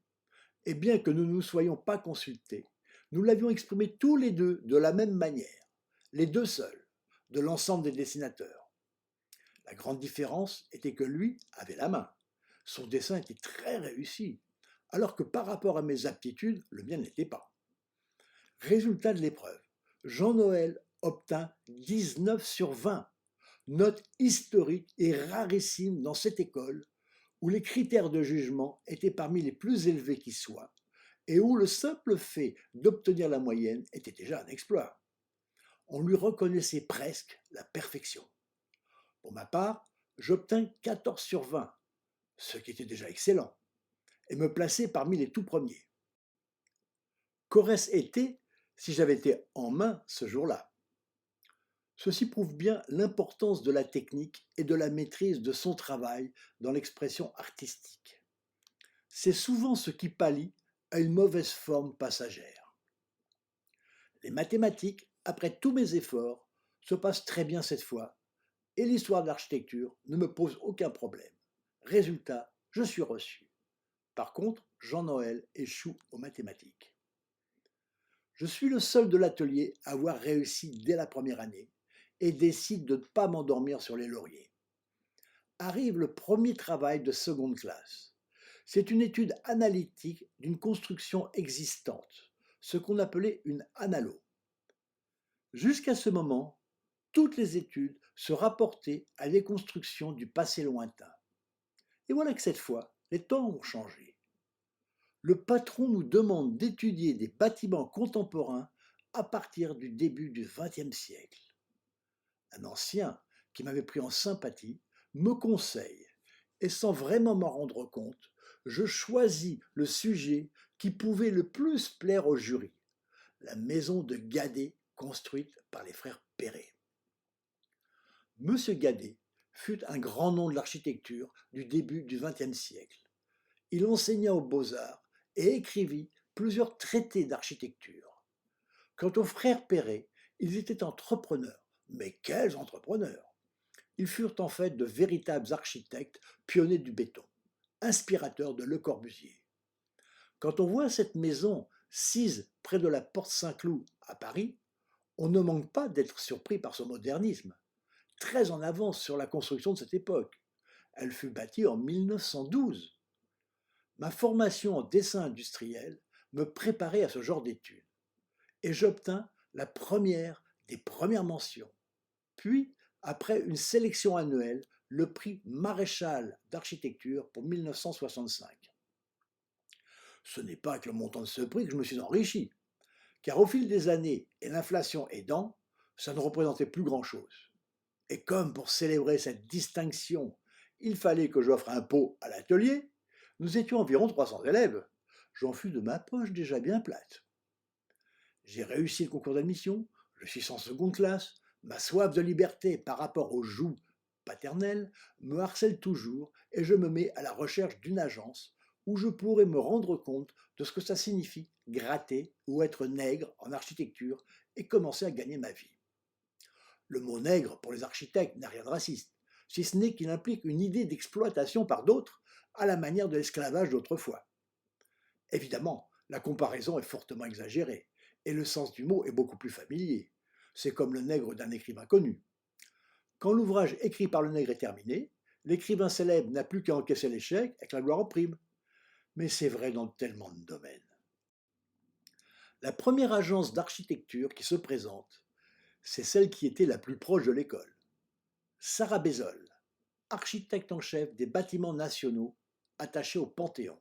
et bien que nous ne nous soyons pas consultés, Nous l'avions exprimé tous les deux de la même manière, les deux seuls, de l'ensemble des dessinateurs. La grande différence était que lui avait la main. Son dessin était très réussi, alors que par rapport à mes aptitudes, le mien n'était pas. Résultat de l'épreuve, Jean-Noël obtint 19 sur 20, note historique et rarissime dans cette école où les critères de jugement étaient parmi les plus élevés qui soient et où le simple fait d'obtenir la moyenne était déjà un exploit. On lui reconnaissait presque la perfection. Pour ma part, j'obtins 14 sur 20, ce qui était déjà excellent, et me plaçais parmi les tout premiers. Qu'aurait-ce été si j'avais été en main ce jour-là? Ceci prouve bien l'importance de la technique et de la maîtrise de son travail dans l'expression artistique. C'est souvent ce qui pallie à une mauvaise forme passagère. Les mathématiques, après tous mes efforts, se passent très bien cette fois, et l'histoire de l'architecture ne me pose aucun problème. Résultat, je suis reçu. Par contre, Jean-Noël échoue aux mathématiques. Je suis le seul de l'atelier à avoir réussi dès la première année et décide de ne pas m'endormir sur les lauriers. Arrive le premier travail de seconde classe. C'est une étude analytique d'une construction existante, ce qu'on appelait une analo. Jusqu'à ce moment, toutes les études se rapportaient à des constructions du passé lointain. Et voilà que cette fois, les temps ont changé. Le patron nous demande d'étudier des bâtiments contemporains à partir du début du XXe siècle. Un ancien, qui m'avait pris en sympathie, me conseille, et sans vraiment m'en rendre compte, je choisis le sujet qui pouvait le plus plaire au jury, la maison de Guadet construite par les frères Perret. Monsieur Guadet fut un grand nom de l'architecture du début du XXe siècle. Il enseigna aux Beaux-Arts et écrivit plusieurs traités d'architecture. Quant aux frères Perret, ils étaient entrepreneurs, mais quels entrepreneurs! Ils furent en fait de véritables architectes pionniers du béton, inspirateurs de Le Corbusier. Quand on voit cette maison sise près de la porte Saint-Cloud à Paris, on ne manque pas d'être surpris par son modernisme, très en avance sur la construction de cette époque. Elle fut bâtie en 1912. Ma formation en dessin industriel me préparait à ce genre d'études, et j'obtins la première des premières mentions. Puis, après une sélection annuelle, le prix Maréchal d'architecture pour 1965. Ce n'est pas avec le montant de ce prix que je me suis enrichi, car au fil des années et l'inflation aidant, ça ne représentait plus grand-chose. Et comme pour célébrer cette distinction, il fallait que j'offre un pot à l'atelier, nous étions environ 300 élèves. J'en fus de ma poche déjà bien plate. J'ai réussi le concours d'admission, je suis en seconde classe, ma soif de liberté par rapport au joug paternel me harcèle toujours et je me mets à la recherche d'une agence où je pourrais me rendre compte de ce que ça signifie gratter ou être nègre en architecture et commencer à gagner ma vie. Le mot nègre pour les architectes n'a rien de raciste, si ce n'est qu'il implique une idée d'exploitation par d'autres à la manière de l'esclavage d'autrefois. Évidemment, la comparaison est fortement exagérée et le sens du mot est beaucoup plus familier. C'est comme le nègre d'un écrivain connu. Quand l'ouvrage écrit par le nègre est terminé, l'écrivain célèbre n'a plus qu'à encaisser l'échec avec la gloire en prime. Mais c'est vrai dans tellement de domaines. La première agence d'architecture qui se présente, c'est celle qui était la plus proche de l'école. Sarah Bézol, architecte en chef des bâtiments nationaux attachés au Panthéon.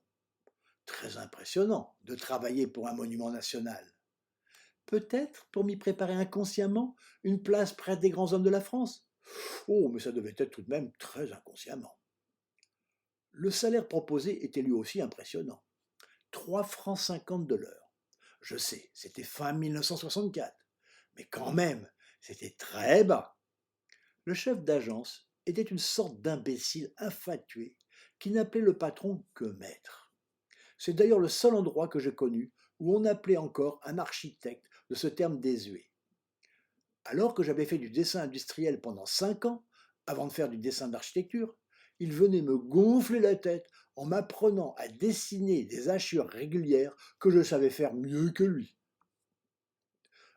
Très impressionnant de travailler pour un monument national. Peut-être pour m'y préparer inconsciemment une place près des grands hommes de la France. Oh, mais ça devait être tout de même très inconsciemment. Le salaire proposé était lui aussi impressionnant. 3,50 francs de l'heure. Je sais, c'était fin 1964, mais quand même, c'était très bas. Le chef d'agence était une sorte d'imbécile infatué qui n'appelait le patron que maître. C'est d'ailleurs le seul endroit que j'ai connu où on appelait encore un architecte de ce terme désuet. Alors que j'avais fait du dessin industriel pendant 5 ans, avant de faire du dessin d'architecture, il venait me gonfler la tête en m'apprenant à dessiner des hachures régulières que je savais faire mieux que lui.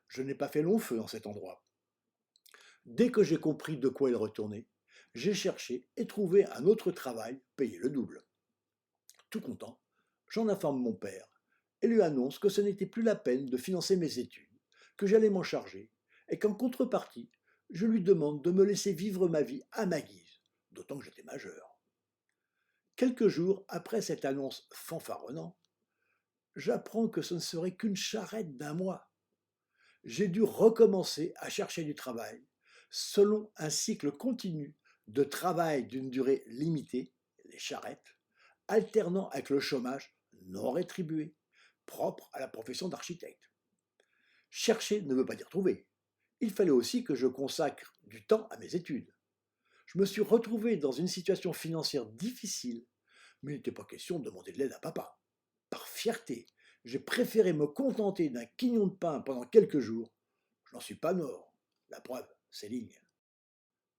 Je n'ai pas fait long feu dans cet endroit. Dès que j'ai compris de quoi il retournait, j'ai cherché et trouvé un autre travail payé le double. Tout content, j'en informe mon père et lui annonce que ce n'était plus la peine de financer mes études, que j'allais m'en charger et qu'en contrepartie, je lui demande de me laisser vivre ma vie à ma guise, d'autant que j'étais majeur. Quelques jours après cette annonce fanfaronnante, j'apprends que ce ne serait qu'une charrette d'un mois. J'ai dû recommencer à chercher du travail selon un cycle continu de travail d'une durée limitée, les charrettes, alternant avec le chômage non rétribué, propre à la profession d'architecte. Chercher ne veut pas dire trouver. Il fallait aussi que je consacre du temps à mes études. Je me suis retrouvé dans une situation financière difficile, mais il n'était pas question de demander de l'aide à papa. Par fierté, j'ai préféré me contenter d'un quignon de pain pendant quelques jours. Je n'en suis pas mort. La preuve, c'est ligne.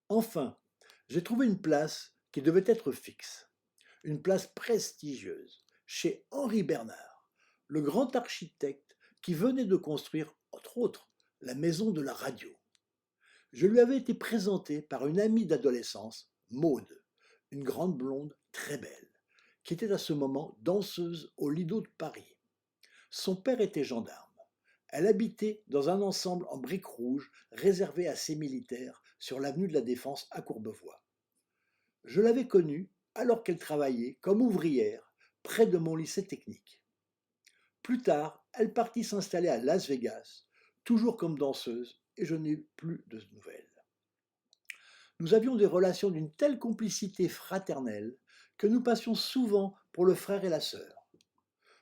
Enfin, j'ai trouvé une place qui devait être fixe. Une place prestigieuse, chez Henri Bernard, le grand architecte qui venait de construire, entre autres, la maison de la radio. Je lui avais été présenté par une amie d'adolescence, Maude, une grande blonde très belle, qui était à ce moment danseuse au Lido de Paris. Son père était gendarme. Elle habitait dans un ensemble en briques rouges réservé à ses militaires sur l'avenue de la Défense à Courbevoie. Je l'avais connue alors qu'elle travaillait comme ouvrière près de mon lycée technique. Plus tard, elle partit s'installer à Las Vegas, toujours comme danseuse, et je n'ai plus de nouvelles. Nous avions des relations d'une telle complicité fraternelle que nous passions souvent pour le frère et la sœur.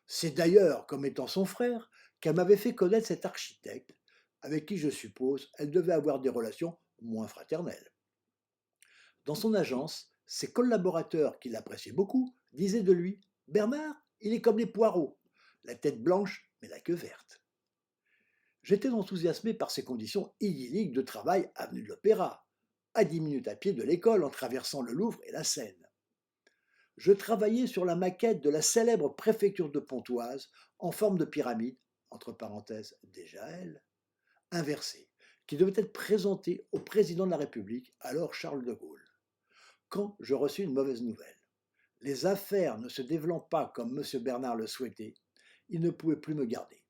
C'est d'ailleurs comme étant son frère qu'elle m'avait fait connaître cet architecte, avec qui je suppose elle devait avoir des relations moins fraternelles. Dans son agence, ses collaborateurs, qui l'appréciaient beaucoup, disaient de lui: Bernard, il est comme les poireaux, la tête blanche mais la queue verte. J'étais enthousiasmé par ces conditions idylliques de travail avenue de l'Opéra, à 10 minutes à pied de l'école en traversant le Louvre et la Seine. Je travaillais sur la maquette de la célèbre préfecture de Pontoise en forme de pyramide, entre parenthèses déjà elle, inversée, qui devait être présentée au président de la République, alors Charles de Gaulle. Quand je reçus une mauvaise nouvelle. Les affaires ne se dévelant pas comme M. Bernard le souhaitait, il ne pouvait plus me garder.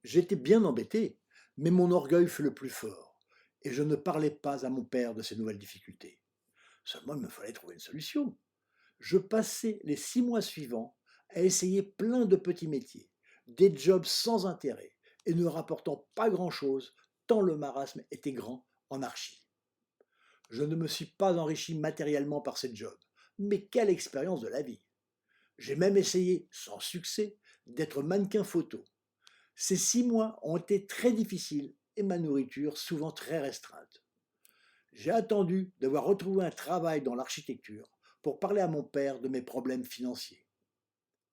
J'étais bien embêté, mais mon orgueil fut le plus fort, et je ne parlais pas à mon père de ces nouvelles difficultés. Seulement, il me fallait trouver une solution. Je passai les 6 mois suivants à essayer plein de petits métiers, des jobs sans intérêt et ne rapportant pas grand-chose, tant le marasme était grand en archi. Je ne me suis pas enrichi matériellement par ces jobs, mais quelle expérience de la vie! J'ai même essayé, sans succès, d'être mannequin photo. Ces 6 mois ont été très difficiles et ma nourriture souvent très restreinte. J'ai attendu d'avoir retrouvé un travail dans l'architecture pour parler à mon père de mes problèmes financiers.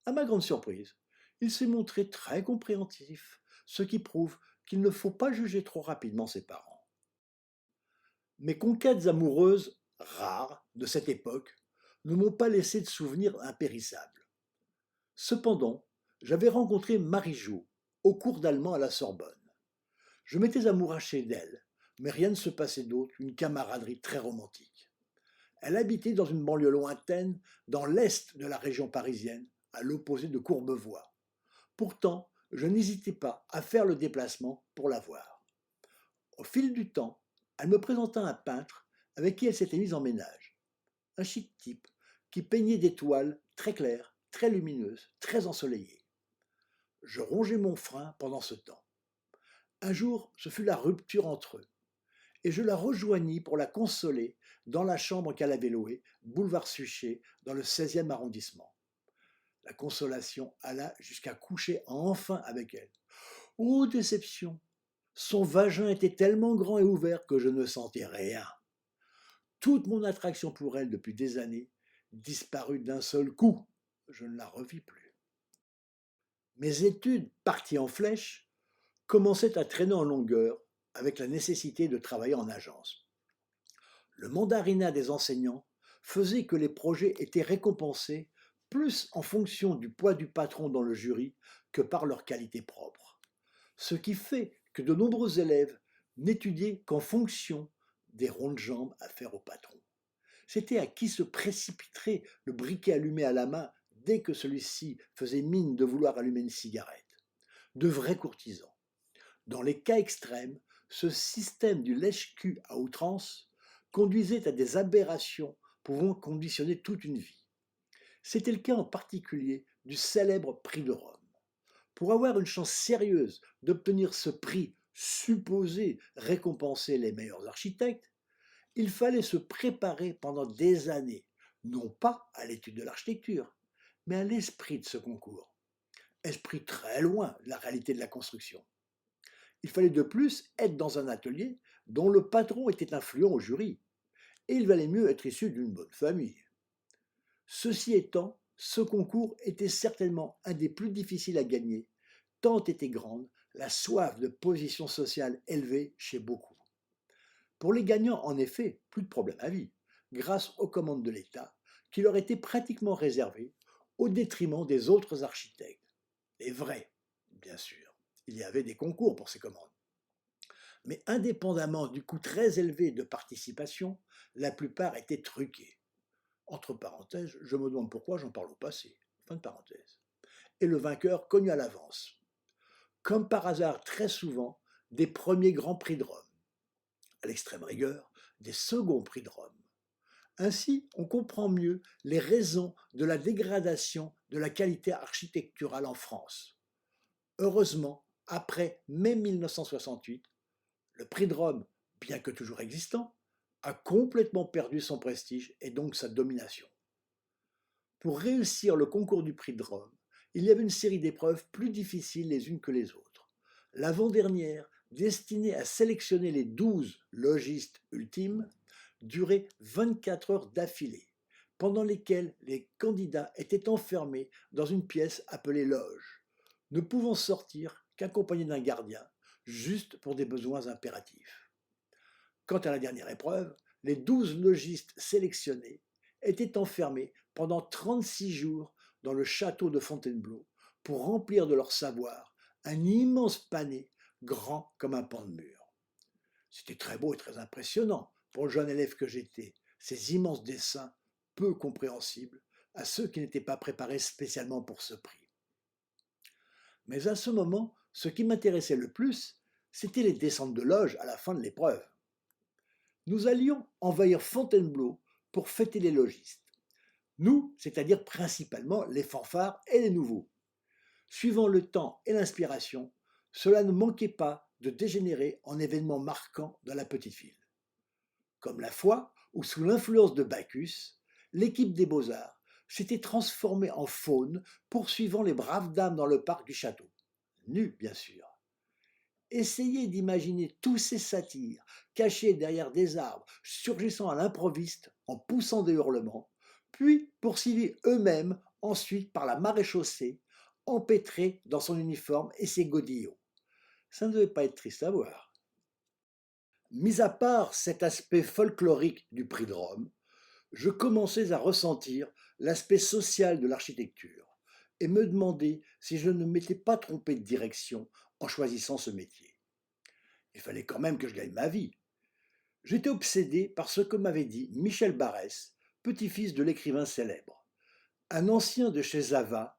À ma grande surprise, il s'est montré très compréhensif, ce qui prouve qu'il ne faut pas juger trop rapidement ses parents. Mes conquêtes amoureuses, rares de cette époque, ne m'ont pas laissé de souvenirs impérissables. Cependant, j'avais rencontré Marie-Jo au cours d'allemand à la Sorbonne. Je m'étais amouraché d'elle, mais rien ne se passait d'autre qu'une camaraderie très romantique. Elle habitait dans une banlieue lointaine, dans l'est de la région parisienne, à l'opposé de Courbevoie. Pourtant, je n'hésitais pas à faire le déplacement pour la voir. Au fil du temps, elle me présenta un peintre avec qui elle s'était mise en ménage. Un chic type qui peignait des toiles très claires, très lumineuses, très ensoleillées. Je rongeais mon frein pendant ce temps. Un jour, ce fut la rupture entre eux, et je la rejoignis pour la consoler dans la chambre qu'elle avait louée, boulevard Suchet, dans le 16e arrondissement. La consolation alla jusqu'à coucher enfin avec elle. Oh, déception! Son vagin était tellement grand et ouvert que je ne sentais rien. Toute mon attraction pour elle depuis des années disparut d'un seul coup. Je ne la revis plus. Mes études, parties en flèche, commençaient à traîner en longueur avec la nécessité de travailler en agence. Le mandarinat des enseignants faisait que les projets étaient récompensés plus en fonction du poids du patron dans le jury que par leur qualité propre. ce qui fait que de nombreux élèves n'étudiaient qu'en fonction des ronds de jambes à faire au patron. C'était à qui se précipiterait le briquet allumé à la main dès que celui-ci faisait mine de vouloir allumer une cigarette. De vrais courtisans. Dans les cas extrêmes, ce système du lèche-cul à outrance conduisait à des aberrations pouvant conditionner toute une vie. C'était le cas en particulier du célèbre prix de Rome. Pour avoir une chance sérieuse d'obtenir ce prix supposé récompenser les meilleurs architectes, il fallait se préparer pendant des années, non pas à l'étude de l'architecture, mais à l'esprit de ce concours. Esprit très loin de la réalité de la construction. Il fallait de plus être dans un atelier dont le patron était influent au jury, et il valait mieux être issu d'une bonne famille. Ceci étant, ce concours était certainement un des plus difficiles à gagner, tant était grande la soif de position sociale élevée chez beaucoup. Pour les gagnants, en effet, plus de problème à vie, grâce aux commandes de l'État, qui leur étaient pratiquement réservées, au détriment des autres architectes. Et vrai, bien sûr, il y avait des concours pour ces commandes. Mais indépendamment du coût très élevé de participation, la plupart étaient truqués. Entre parenthèses, je me demande pourquoi j'en parle au passé. Fin de parenthèse. Et le vainqueur connu à l'avance. Comme par hasard, très souvent, des premiers grands prix de Rome. À l'extrême rigueur, des seconds prix de Rome. Ainsi, on comprend mieux les raisons de la dégradation de la qualité architecturale en France. Heureusement, après mai 1968, le prix de Rome, bien que toujours existant, a complètement perdu son prestige et donc sa domination. Pour réussir le concours du prix de Rome, il y avait une série d'épreuves plus difficiles les unes que les autres. L'avant-dernière, destinée à sélectionner les 12 logistes ultimes, durait 24 heures d'affilée, pendant lesquelles les candidats étaient enfermés dans une pièce appelée loge, ne pouvant sortir qu'accompagnés d'un gardien, juste pour des besoins impératifs. Quant à la dernière épreuve, les 12 logistes sélectionnés étaient enfermés pendant 36 jours dans le château de Fontainebleau pour remplir de leur savoir un immense panier grand comme un pan de mur. C'était très beau et très impressionnant pour le jeune élève que j'étais, ces immenses dessins peu compréhensibles à ceux qui n'étaient pas préparés spécialement pour ce prix. Mais à ce moment, ce qui m'intéressait le plus, c'était les descentes de loge à la fin de l'épreuve. Nous allions envahir Fontainebleau pour fêter les logistes. Nous, c'est-à-dire principalement les fanfares et les nouveaux. Suivant le temps et l'inspiration, cela ne manquait pas de dégénérer en événements marquants dans la petite ville. Comme la fois où, sous l'influence de Bacchus, l'équipe des Beaux-Arts s'était transformée en faune poursuivant les braves dames dans le parc du château. Nues, bien sûr. Essayez d'imaginer tous ces satyres cachés derrière des arbres, surgissant à l'improviste en poussant des hurlements, puis poursuivis eux-mêmes ensuite par la maréchaussée, empêtrée dans son uniforme et ses godillots. Ça ne devait pas être triste à voir. Mis à part cet aspect folklorique du prix de Rome, je commençais à ressentir l'aspect social de l'architecture et me demander si je ne m'étais pas trompé de direction en choisissant ce métier. Il fallait quand même que je gagne ma vie. J'étais obsédé par ce que m'avait dit Michel Barrès, petit-fils de l'écrivain célèbre, un ancien de chez Zava,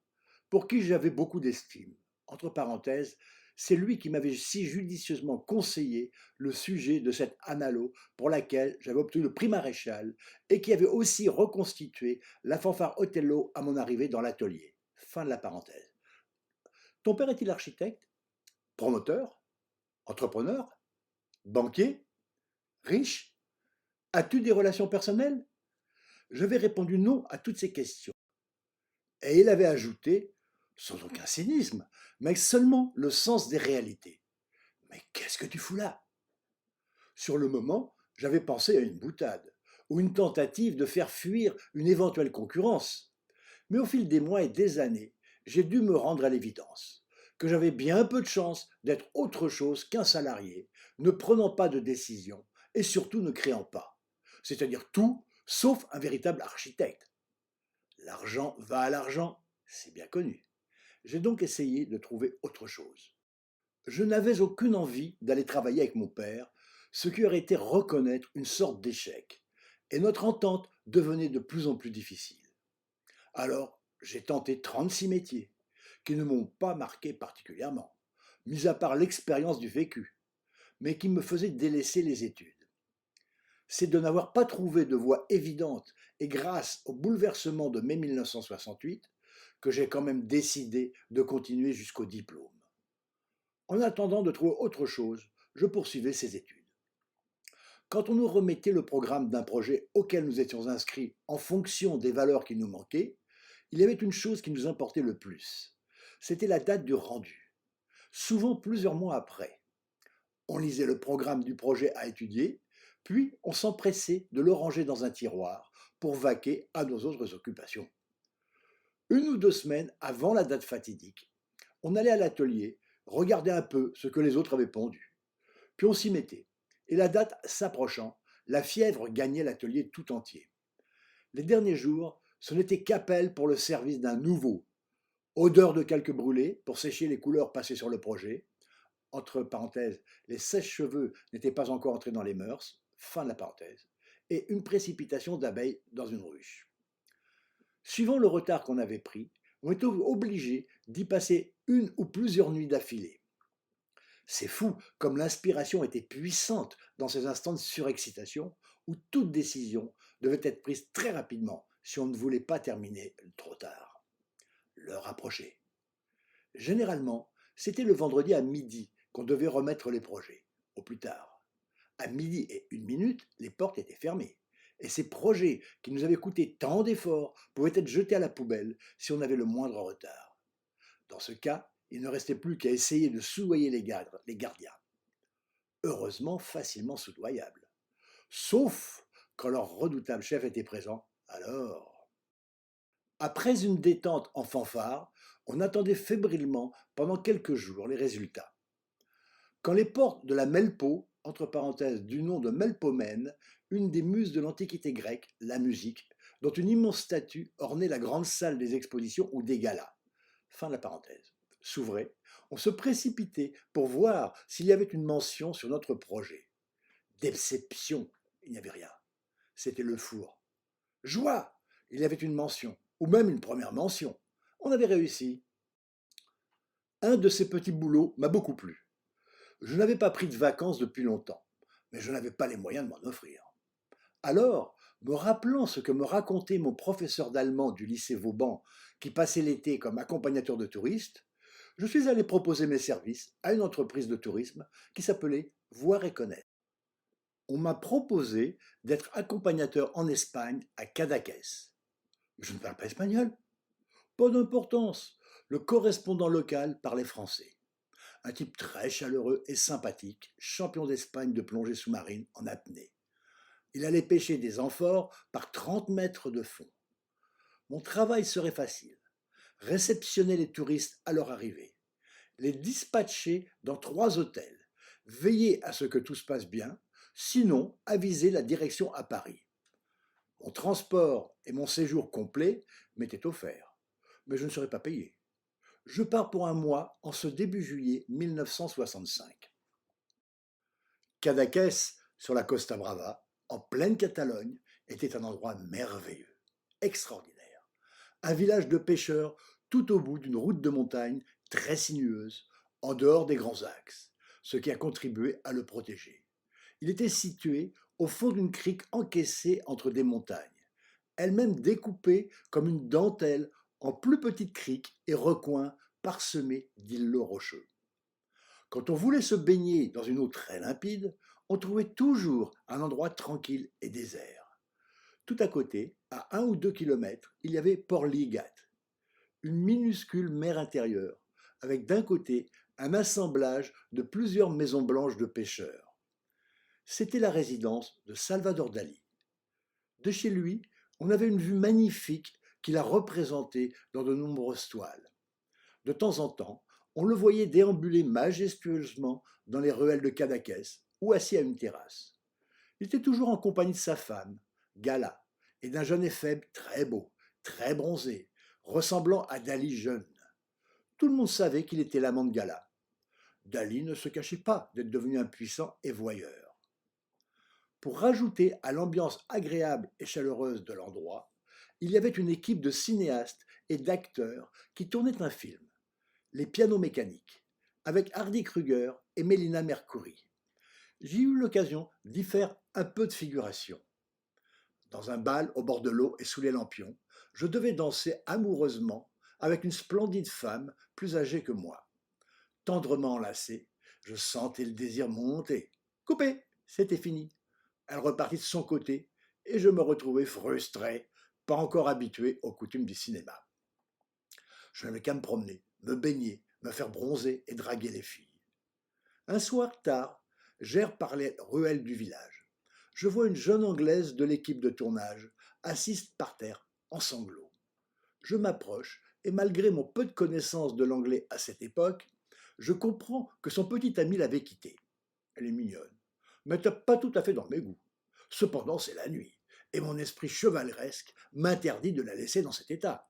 pour qui j'avais beaucoup d'estime. Entre parenthèses, c'est lui qui m'avait si judicieusement conseillé le sujet de cette analo pour laquelle j'avais obtenu le prix Maréchal et qui avait aussi reconstitué la fanfare Othello à mon arrivée dans l'atelier. Fin de la parenthèse. Ton père est-il architecte? Promoteur? Entrepreneur? Banquier? Riche? As-tu des relations personnelles? J'avais répondu non à toutes ces questions. Et il avait ajouté, sans aucun cynisme, mais seulement le sens des réalités. Mais qu'est-ce que tu fous là? Sur le moment, j'avais pensé à une boutade, ou une tentative de faire fuir une éventuelle concurrence. Mais au fil des mois et des années, j'ai dû me rendre à l'évidence que j'avais bien peu de chance d'être autre chose qu'un salarié, ne prenant pas de décision et surtout ne créant pas. C'est-à-dire tout sauf un véritable architecte. L'argent va à l'argent, c'est bien connu. J'ai donc essayé de trouver autre chose. Je n'avais aucune envie d'aller travailler avec mon père, ce qui aurait été reconnaître une sorte d'échec, et notre entente devenait de plus en plus difficile. Alors, j'ai tenté 36 métiers, qui ne m'ont pas marqué particulièrement, mis à part l'expérience du vécu, mais qui me faisaient délaisser les études. C'est de n'avoir pas trouvé de voie évidente et grâce au bouleversement de mai 1968 que j'ai quand même décidé de continuer jusqu'au diplôme. En attendant de trouver autre chose, je poursuivais ces études. Quand on nous remettait le programme d'un projet auquel nous étions inscrits en fonction des valeurs qui nous manquaient, il y avait une chose qui nous importait le plus. C'était la date du rendu, souvent plusieurs mois après. On lisait le programme du projet à étudier, puis on s'empressait de le ranger dans un tiroir pour vaquer à nos autres occupations. Une ou deux semaines avant la date fatidique, on allait à l'atelier, regarder un peu ce que les autres avaient pondu. Puis on s'y mettait. Et la date s'approchant, la fièvre gagnait l'atelier tout entier. Les derniers jours, ce n'était qu'appel pour le service d'un nouveau. Odeur de calque brûlé pour sécher les couleurs passées sur le projet. Entre parenthèses, les sèche-cheveux n'étaient pas encore entrés dans les mœurs. Fin de la parenthèse. Et une précipitation d'abeilles dans une ruche. Suivant le retard qu'on avait pris, on était obligé d'y passer une ou plusieurs nuits d'affilée. C'est fou comme l'inspiration était puissante dans ces instants de surexcitation où toute décision devait être prise très rapidement si on ne voulait pas terminer trop tard. L'heure approchait. Généralement, c'était le vendredi à midi qu'on devait remettre les projets, au plus tard. À midi et une minute, les portes étaient fermées. Et ces projets qui nous avaient coûté tant d'efforts pouvaient être jetés à la poubelle si on avait le moindre retard. Dans ce cas, il ne restait plus qu'à essayer de soudoyer les gardiens. Heureusement facilement soudoyables. Sauf quand leur redoutable chef était présent, alors. Après une détente en fanfare, on attendait fébrilement pendant quelques jours les résultats. Quand les portes de la Melpo, entre parenthèses du nom de Melpomène, une des muses de l'Antiquité grecque, la musique, dont une immense statue ornait la grande salle des expositions ou des galas, fin de la parenthèse, s'ouvrait, on se précipitait pour voir s'il y avait une mention sur notre projet. Déception, il n'y avait rien. C'était le four. Joie, il y avait une mention, ou même une première mention. On avait réussi. Un de ces petits boulots m'a beaucoup plu. Je n'avais pas pris de vacances depuis longtemps, mais je n'avais pas les moyens de m'en offrir. Alors, me rappelant ce que me racontait mon professeur d'allemand du lycée Vauban, qui passait l'été comme accompagnateur de touristes, je suis allé proposer mes services à une entreprise de tourisme qui s'appelait Voir et Connaître. On m'a proposé d'être accompagnateur en Espagne à Cadaqués. Je ne parle pas espagnol. Pas d'importance. Le correspondant local parlait français. Un type très chaleureux et sympathique, champion d'Espagne de plongée sous-marine en apnée. Il allait pêcher des amphores par 30 mètres de fond. Mon travail serait facile. Réceptionner les touristes à leur arrivée, les dispatcher dans 3 hôtels, veiller à ce que tout se passe bien, sinon aviser la direction à Paris. Mon transport et mon séjour complet m'étaient offerts, mais je ne serais pas payé. Je pars pour un mois en ce début juillet 1965. Cadaqués, sur la Costa Brava, en pleine Catalogne, était un endroit merveilleux, extraordinaire. Un village de pêcheurs tout au bout d'une route de montagne très sinueuse, en dehors des grands axes, ce qui a contribué à le protéger. Il était situé au fond d'une crique encaissée entre des montagnes, elle-même découpée comme une dentelle en plus petites criques et recoins parsemés d'îlots rocheux. Quand on voulait se baigner dans une eau très limpide, on trouvait toujours un endroit tranquille et désert. Tout à côté, à 1 ou 2 kilomètres, il y avait Port-Ligat, une minuscule mer intérieure, avec d'un côté un assemblage de plusieurs maisons blanches de pêcheurs. C'était la résidence de Salvador Dali. De chez lui, on avait une vue magnifique qu'il a représentée dans de nombreuses toiles. De temps en temps, on le voyait déambuler majestueusement dans les ruelles de Cadaqués ou assis à une terrasse. Il était toujours en compagnie de sa femme, Gala, et d'un jeune éphèbe très beau, très bronzé, ressemblant à Dali jeune. Tout le monde savait qu'il était l'amant de Gala. Dali ne se cachait pas d'être devenu impuissant et voyeur. Pour rajouter à l'ambiance agréable et chaleureuse de l'endroit, il y avait une équipe de cinéastes et d'acteurs qui tournaient un film, Les Pianos Mécaniques, avec Hardy Kruger et Mélina Mercouri. J'ai eu l'occasion d'y faire un peu de figuration. Dans un bal au bord de l'eau et sous les lampions, je devais danser amoureusement avec une splendide femme plus âgée que moi. Tendrement enlacée, je sentais le désir monter. Coupé, c'était fini. Elle repartit de son côté et je me retrouvais frustré, pas encore habitué aux coutumes du cinéma. Je n'avais qu'à me promener, me baigner, me faire bronzer et draguer les filles. Un soir tard, j'erre par les ruelles du village. Je vois une jeune Anglaise de l'équipe de tournage, assise par terre, en sanglots. Je m'approche et malgré mon peu de connaissance de l'anglais à cette époque, je comprends que son petit ami l'avait quittée. Elle est mignonne, mais pas tout à fait dans mes goûts. Cependant, c'est la nuit, et mon esprit chevaleresque m'interdit de la laisser dans cet état.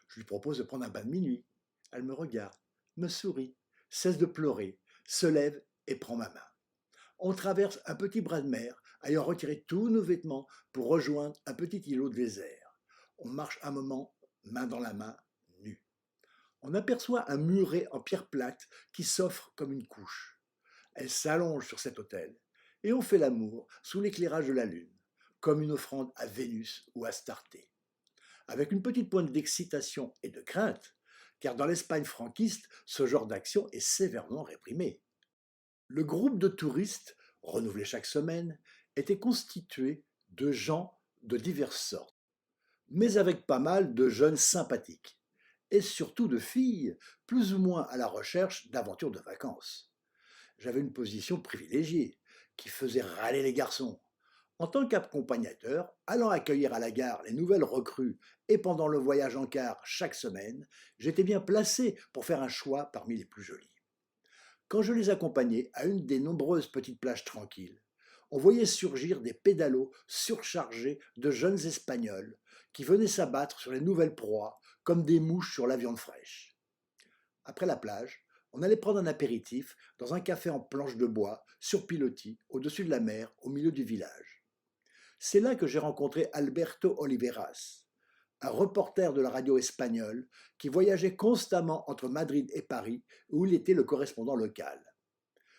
Je lui propose de prendre un bain de minuit. Elle me regarde, me sourit, cesse de pleurer, se lève et prend ma main. On traverse un petit bras de mer, ayant retiré tous nos vêtements pour rejoindre un petit îlot désert. On marche un moment, main dans la main, nus. On aperçoit un muret en pierre plate qui s'offre comme une couche. Elle s'allonge sur cet autel, et on fait l'amour sous l'éclairage de la lune, comme une offrande à Vénus ou à Astarté. Avec une petite pointe d'excitation et de crainte, car dans l'Espagne franquiste, ce genre d'action est sévèrement réprimé. Le groupe de touristes, renouvelé chaque semaine, était constitué de gens de diverses sortes, mais avec pas mal de jeunes sympathiques, et surtout de filles, plus ou moins à la recherche d'aventures de vacances. J'avais une position privilégiée, qui faisait râler les garçons. En tant qu'accompagnateur, allant accueillir à la gare les nouvelles recrues et pendant le voyage en car chaque semaine, j'étais bien placé pour faire un choix parmi les plus jolies. Quand je les accompagnais à une des nombreuses petites plages tranquilles, on voyait surgir des pédalos surchargés de jeunes Espagnols qui venaient s'abattre sur les nouvelles proies comme des mouches sur la viande fraîche. Après la plage, on allait prendre un apéritif dans un café en planche de bois, sur pilotis, au-dessus de la mer, au milieu du village. C'est là que j'ai rencontré Alberto Oliveras, un reporter de la radio espagnole qui voyageait constamment entre Madrid et Paris, où il était le correspondant local.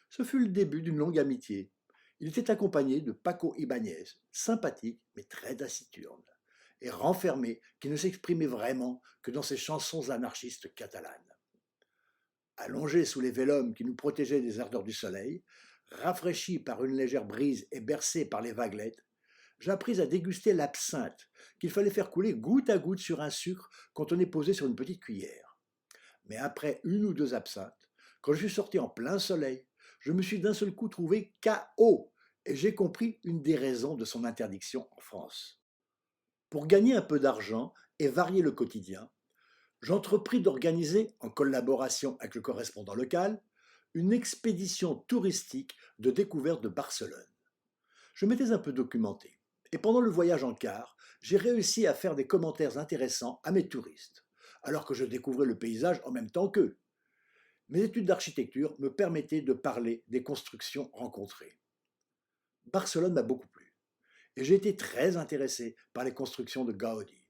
Ce fut le début d'une longue amitié. Il était accompagné de Paco Ibáñez, sympathique mais très taciturne, et renfermé qui ne s'exprimait vraiment que dans ses chansons anarchistes catalanes. Allongés sous les vélums qui nous protégeaient des ardeurs du soleil, rafraîchis par une légère brise et bercés par les vaguelettes, j'appris à déguster l'absinthe qu'il fallait faire couler goutte à goutte sur un sucre quand on est posé sur une petite cuillère. Mais après une ou deux absinthes, quand je suis sorti en plein soleil, je me suis d'un seul coup trouvé KO et j'ai compris une des raisons de son interdiction en France. Pour gagner un peu d'argent et varier le quotidien, j'entrepris d'organiser, en collaboration avec le correspondant local, une expédition touristique de découverte de Barcelone. Je m'étais un peu documenté, et pendant le voyage en car, j'ai réussi à faire des commentaires intéressants à mes touristes, alors que je découvrais le paysage en même temps qu'eux. Mes études d'architecture me permettaient de parler des constructions rencontrées. Barcelone m'a beaucoup plu, et j'ai été très intéressé par les constructions de Gaudi,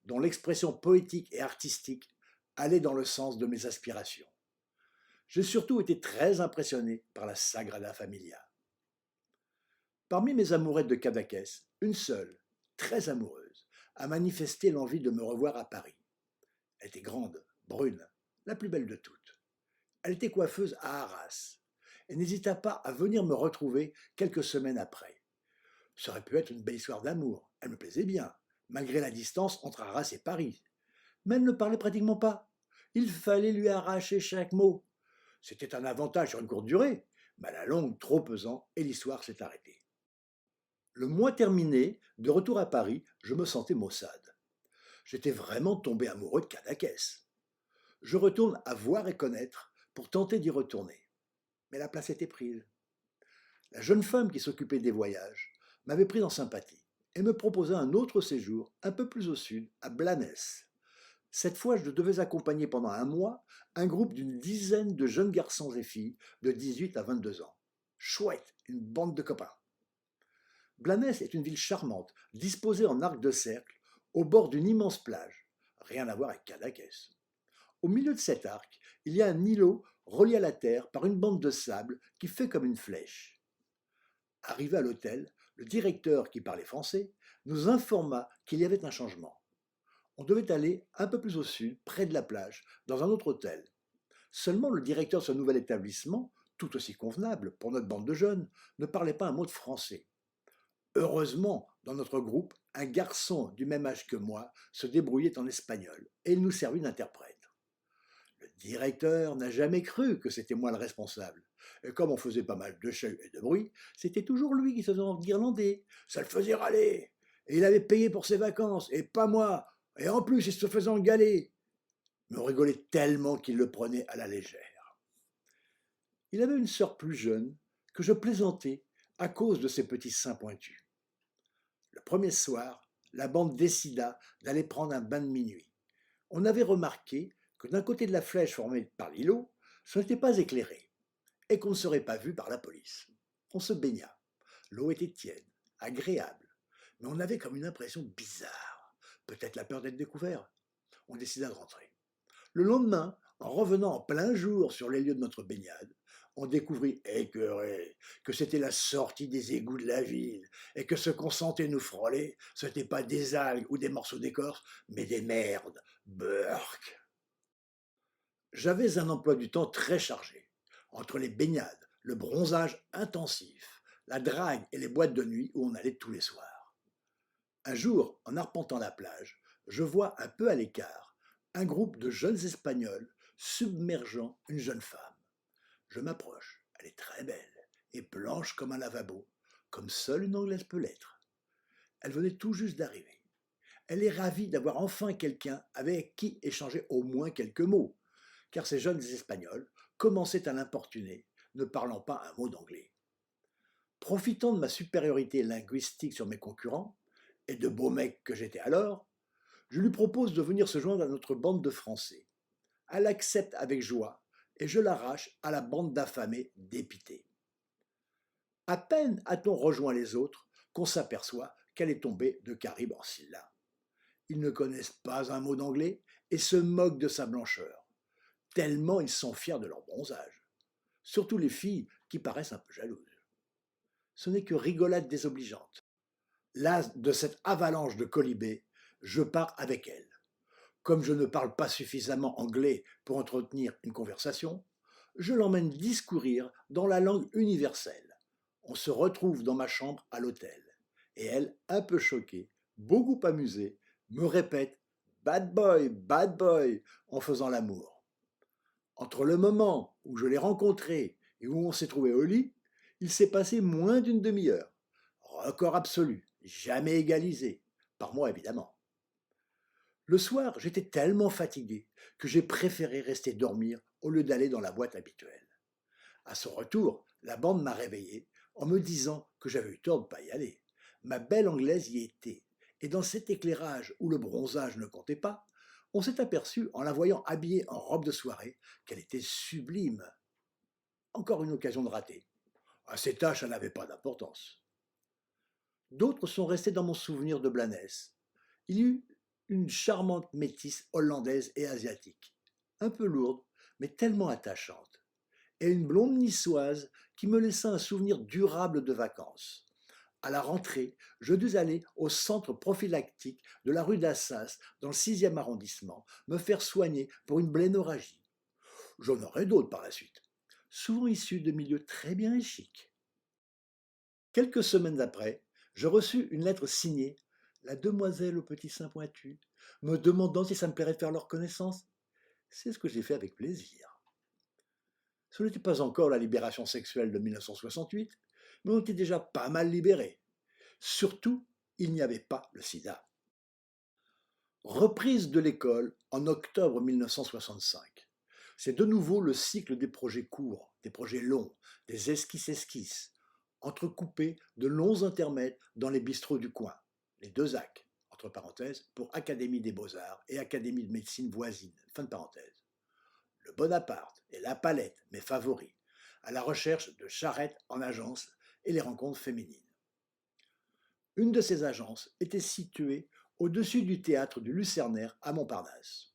dont l'expression poétique et artistique allait dans le sens de mes aspirations. J'ai surtout été très impressionné par la Sagrada Familia. Parmi mes amourettes de Cadaqués, une seule, très amoureuse, a manifesté l'envie de me revoir à Paris. Elle était grande, brune, la plus belle de toutes. Elle était coiffeuse à Arras et n'hésita pas à venir me retrouver quelques semaines après. Ça aurait pu être une belle histoire d'amour, elle me plaisait bien, malgré la distance entre Arras et Paris. Mais elle ne parlait pratiquement pas. Il fallait lui arracher chaque mot. C'était un avantage sur une courte durée, mais à la longue trop pesant et l'histoire s'est arrêtée. Le mois terminé, de retour à Paris, je me sentais maussade. J'étais vraiment tombé amoureux de Cadaqués. Je retourne à voir et connaître pour tenter d'y retourner. Mais la place était prise. La jeune femme qui s'occupait des voyages m'avait pris en sympathie et me proposait un autre séjour un peu plus au sud, à Blanes. Cette fois, je devais accompagner pendant un mois un groupe d'une dizaine de jeunes garçons et filles de 18 à 22 ans. Chouette, une bande de copains. Blanes est une ville charmante, disposée en arc de cercle, au bord d'une immense plage. Rien à voir avec Cadaqués. Au milieu de cet arc, il y a un îlot relié à la terre par une bande de sable qui fait comme une flèche. Arrivé à l'hôtel, le directeur, qui parlait français, nous informa qu'il y avait un changement. On devait aller un peu plus au sud, près de la plage, dans un autre hôtel. Seulement le directeur de ce nouvel établissement, tout aussi convenable pour notre bande de jeunes, ne parlait pas un mot de français. Heureusement, dans notre groupe, un garçon du même âge que moi se débrouillait en espagnol et il nous servit d'interprète. Le directeur n'a jamais cru que c'était moi le responsable. Et comme on faisait pas mal de chahut et de bruit, c'était toujours lui qui se faisait en irlandais. Ça le faisait râler. Et il avait payé pour ses vacances, et pas moi. Et en plus, il se faisait engaler. Mais on rigolait tellement qu'il le prenait à la légère. Il avait une sœur plus jeune que je plaisantais à cause de ses petits seins pointus. Le premier soir, la bande décida d'aller prendre un bain de minuit. On avait remarqué que d'un côté de la flèche formée par l'îlot, ce n'était pas éclairé et qu'on ne serait pas vu par la police. On se baigna. L'eau était tiède, agréable, mais on avait comme une impression bizarre, peut-être la peur d'être découvert. On décida de rentrer. Le lendemain, en revenant en plein jour sur les lieux de notre baignade, on découvrit, écœuré, que c'était la sortie des égouts de la ville et que ce qu'on sentait nous frôler, ce n'était pas des algues ou des morceaux d'écorce, mais des merdes. Burk. J'avais un emploi du temps très chargé. Entre les baignades, le bronzage intensif, la drague et les boîtes de nuit où on allait tous les soirs. Un jour, en arpentant la plage, je vois un peu à l'écart un groupe de jeunes Espagnols submergeant une jeune femme. Je m'approche. Elle est très belle et blanche comme un lavabo, comme seule une Anglaise peut l'être. Elle venait tout juste d'arriver. Elle est ravie d'avoir enfin quelqu'un avec qui échanger au moins quelques mots, car ces jeunes Espagnols commençaient à l'importuner, ne parlant pas un mot d'anglais. Profitant de ma supériorité linguistique sur mes concurrents, et de beau mec que j'étais alors, je lui propose de venir se joindre à notre bande de Français. Elle accepte avec joie, et je l'arrache à la bande d'affamés dépités. À peine a-t-on rejoint les autres qu'on s'aperçoit qu'elle est tombée de Caraïbes en Scylla. Ils ne connaissent pas un mot d'anglais et se moquent de sa blancheur, tellement ils sont fiers de leur bronzage. Surtout les filles qui paraissent un peu jalouses. Ce n'est que rigolade désobligeante. Las de cette avalanche de colibés, je pars avec elle. Comme je ne parle pas suffisamment anglais pour entretenir une conversation, je l'emmène discourir dans la langue universelle. On se retrouve dans ma chambre à l'hôtel, et elle, un peu choquée, beaucoup amusée, me répète bad boy, en faisant l'amour. Entre le moment où je l'ai rencontrée et où on s'est trouvé au lit, il s'est passé moins d'une demi-heure. Record absolu, jamais égalisé, par moi évidemment. Le soir, j'étais tellement fatigué que j'ai préféré rester dormir au lieu d'aller dans la boîte habituelle. À son retour, la bande m'a réveillé en me disant que j'avais eu tort de ne pas y aller. Ma belle Anglaise y était, et dans cet éclairage où le bronzage ne comptait pas, on s'est aperçu, en la voyant habillée en robe de soirée, qu'elle était sublime. Encore une occasion de rater. À ces tâches, ça n'avait pas d'importance. D'autres sont restés dans mon souvenir de Blanes. Il y eut une charmante métisse hollandaise et asiatique, un peu lourde, mais tellement attachante, et une blonde niçoise qui me laissa un souvenir durable de vacances. À la rentrée, je dus aller au centre prophylactique de la rue d'Assas, dans le 6e arrondissement, me faire soigner pour une blénorragie. J'en aurai d'autres par la suite, souvent issus de milieux très bien et chics. Quelques semaines après, je reçus une lettre signée La demoiselle au petit sein pointu, me demandant si ça me plairait de faire leur connaissance. C'est ce que j'ai fait avec plaisir. Ce n'était pas encore la libération sexuelle de 1968, mais on était déjà pas mal libérés. Surtout, il n'y avait pas le sida. Reprise de l'école en octobre 1965. C'est de nouveau le cycle des projets courts, des projets longs, des esquisses, entrecoupés de longs intermèdes dans les bistrots du coin, les deux actes, entre parenthèses, pour Académie des Beaux-Arts et Académie de médecine voisine, fin de parenthèse. Le Bonaparte et la Palette, mes favoris, à la recherche de charrettes en agence et les rencontres féminines. Une de ces agences était située au-dessus du théâtre du Lucernaire à Montparnasse.